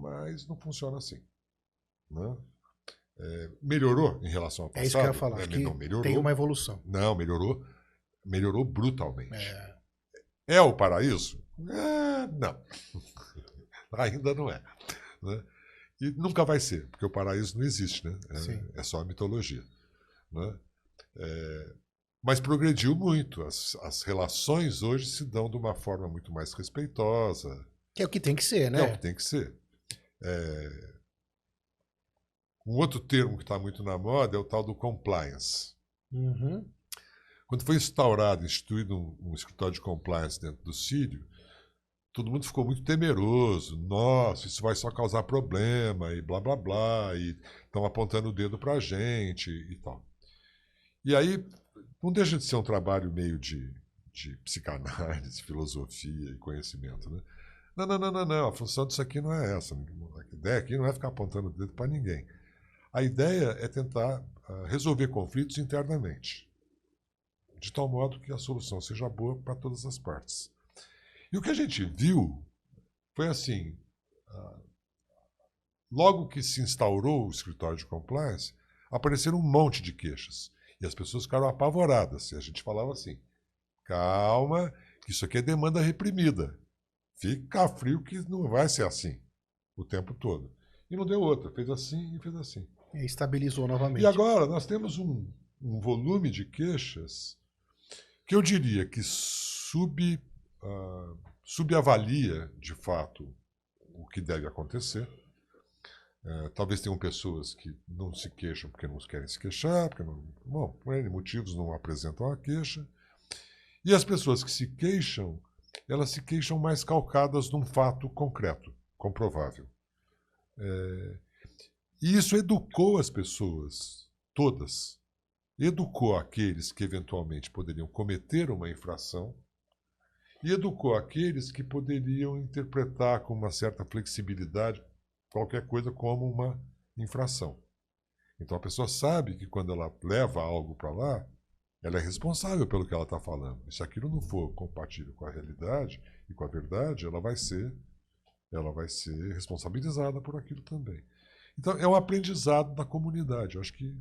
Mas não funciona assim. Né? Melhorou em relação ao passado? É isso que eu ia falar. Não, melhorou. Tem uma evolução. Não, melhorou brutalmente. É o paraíso? Não. Ainda não é. Né? E nunca vai ser, porque o paraíso não existe, né? É só a mitologia. Né? Mas progrediu muito. As relações hoje se dão de uma forma muito mais respeitosa. Que é o que tem que ser, né? Que é o que tem que ser. Um outro termo que está muito na moda é o tal do compliance. Uhum. Quando foi instituído um escritório de compliance dentro do Sírio, todo mundo ficou muito temeroso. Nossa, isso vai só causar problema e blá, blá, blá. E estão apontando o dedo para a gente e tal. E aí, não deixa de ser um trabalho meio de psicanálise, filosofia e conhecimento, né? Não. A função disso aqui não é essa. A ideia aqui não é ficar apontando o dedo para ninguém. A ideia é tentar resolver conflitos internamente, de tal modo que a solução seja boa para todas as partes. E o que a gente viu foi assim, logo que se instaurou o escritório de compliance, apareceram um monte de queixas. E as pessoas ficaram apavoradas. E a gente falava assim, calma, que isso aqui é demanda reprimida. Fica frio que não vai ser assim o tempo todo. E não deu outra, fez assim e fez assim. E estabilizou novamente. E agora nós temos um volume de queixas que eu diria que subavalia, de fato, o que deve acontecer. Talvez tenham pessoas que não se queixam porque não querem se queixar, porque por N motivos não apresentam a queixa. E as pessoas que se queixam, elas se queixam mais calcadas num fato concreto, comprovável. E isso educou as pessoas, todas. Educou aqueles que eventualmente poderiam cometer uma infração e educou aqueles que poderiam interpretar com uma certa flexibilidade. qualquer coisa como uma infração. Então a pessoa sabe que quando ela leva algo para lá, ela é responsável pelo que ela está falando. E se aquilo não for compatível com a realidade e com a verdade, ela vai ser responsabilizada por aquilo também. Então é um aprendizado da comunidade. Eu acho que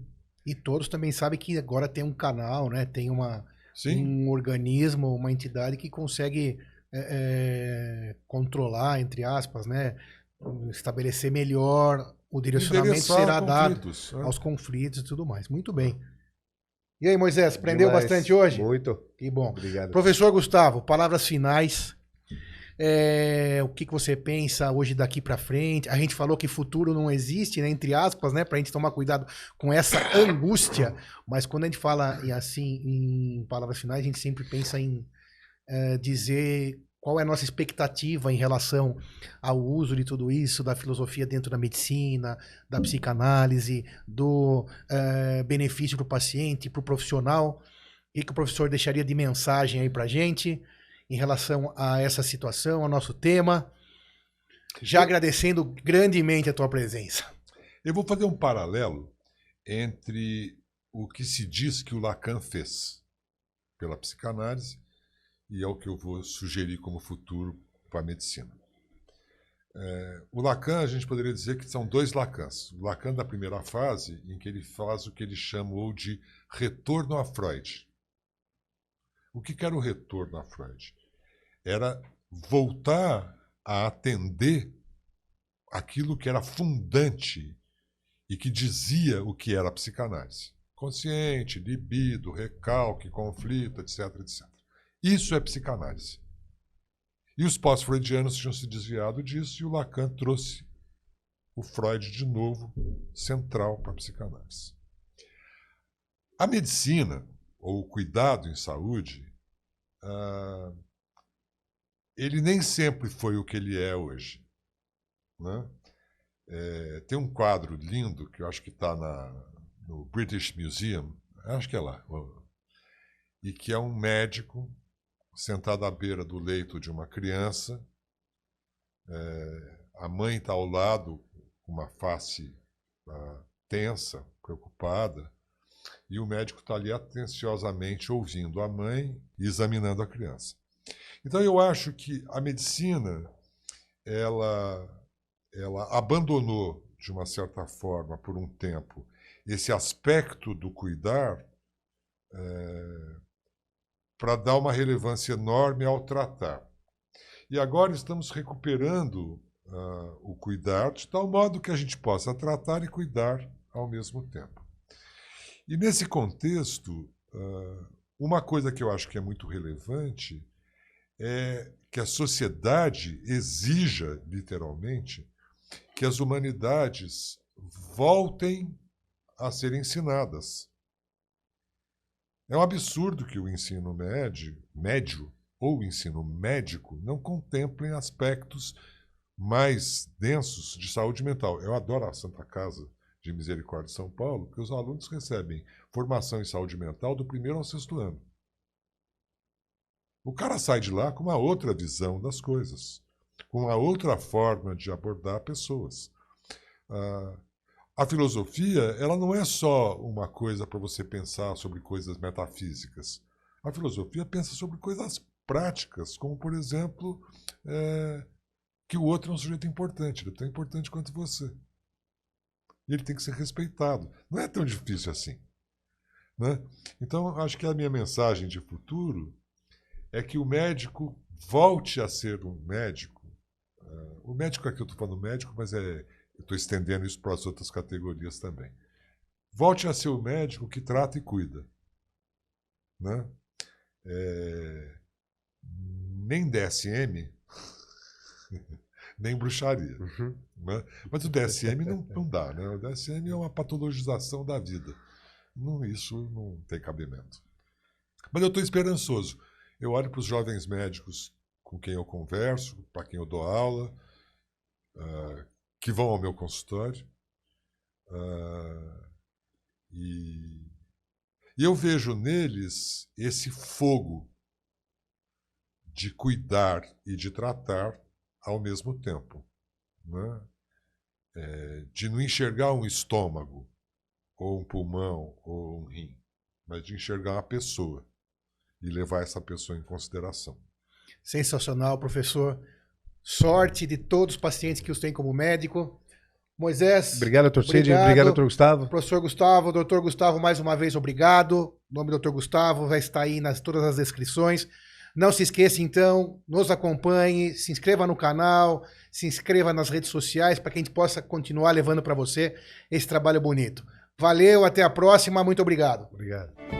E todos também sabem que agora tem um canal, né? Tem sim, um organismo, uma entidade que consegue controlar, entre aspas, né? Estabelecer melhor o direcionamento endereçar será dado conflitos. aos conflitos e tudo mais. Muito bem. E aí, Moisés, aprendeu Demais. bastante hoje? Muito. Que bom. Obrigado. Professor Gustavo, palavras finais. O que você pensa hoje daqui para frente? A gente falou que futuro não existe, né, entre aspas, né, para a gente tomar cuidado com essa angústia. Mas quando a gente fala assim em palavras finais, a gente sempre pensa em dizer qual é a nossa expectativa em relação ao uso de tudo isso, da filosofia dentro da medicina, da psicanálise, do benefício para o paciente, para o profissional. O que o professor deixaria de mensagem aí para a gente em relação a essa situação, ao nosso tema? Já agradecendo grandemente a tua presença. Eu vou fazer um paralelo entre o que se diz que o Lacan fez pela psicanálise e é o que eu vou sugerir como futuro para a medicina. O Lacan, a gente poderia dizer que são dois Lacans. O Lacan da primeira fase, em que ele faz o que ele chamou de retorno a Freud. O que era o retorno a Freud? Era voltar a atender aquilo que era fundante e que dizia o que era a psicanálise. Consciente, libido, recalque, conflito, etc, etc. Isso é psicanálise. E os pós-freudianos tinham se desviado disso e o Lacan trouxe o Freud de novo central para a psicanálise. A medicina, ou o cuidado em saúde, ele nem sempre foi o que ele é hoje. Né? Tem um quadro lindo que eu acho que está no British Museum, acho que é lá, e que é um médico sentado à beira do leito de uma criança, a mãe está ao lado com uma face tensa, preocupada, e o médico está ali atenciosamente ouvindo a mãe e examinando a criança. Então eu acho que a medicina ela abandonou, de uma certa forma, por um tempo, esse aspecto do cuidar para dar uma relevância enorme ao tratar. E agora estamos recuperando o cuidar de tal modo que a gente possa tratar e cuidar ao mesmo tempo. E nesse contexto, uma coisa que eu acho que é muito relevante é que a sociedade exija, literalmente, que as humanidades voltem a ser ensinadas. É um absurdo que o ensino médio ou o ensino médico não contemplem aspectos mais densos de saúde mental. Eu adoro a Santa Casa de Misericórdia de São Paulo, porque os alunos recebem formação em saúde mental do 1º ao 6º ano. O cara sai de lá com uma outra visão das coisas, com uma outra forma de abordar pessoas. A filosofia, ela não é só uma coisa para você pensar sobre coisas metafísicas. A filosofia pensa sobre coisas práticas, como, por exemplo, que o outro é um sujeito importante, ele é tão importante quanto você. E ele tem que ser respeitado. Não é tão difícil assim. Né? Então, acho que a minha mensagem de futuro é que o médico volte a ser um médico. O médico aqui, eu estou falando médico, mas eu estou estendendo isso para as outras categorias também. Volte a ser o médico que trata e cuida. Né? Nem DSM, nem bruxaria. Uhum. Né? Mas o DSM não dá. Né? O DSM é uma patologização da vida. Isso não tem cabimento. Mas eu estou esperançoso. Eu olho para os jovens médicos com quem eu converso, para quem eu dou aula, que vão ao meu consultório, e eu vejo neles esse fogo de cuidar e de tratar ao mesmo tempo. Né? de não enxergar um estômago, ou um pulmão, ou um rim, mas de enxergar uma pessoa e levar essa pessoa em consideração. Sensacional, professor. Sorte de todos os pacientes que os têm como médico. Moisés. Obrigado, doutor Cid. Obrigado, doutor Gustavo. Professor Gustavo, doutor Gustavo, mais uma vez, obrigado. O nome do doutor Gustavo vai estar aí nas todas as descrições. Não se esqueça, então, nos acompanhe, se inscreva no canal, se inscreva nas redes sociais para que a gente possa continuar levando para você esse trabalho bonito. Valeu, até a próxima, muito obrigado. Obrigado.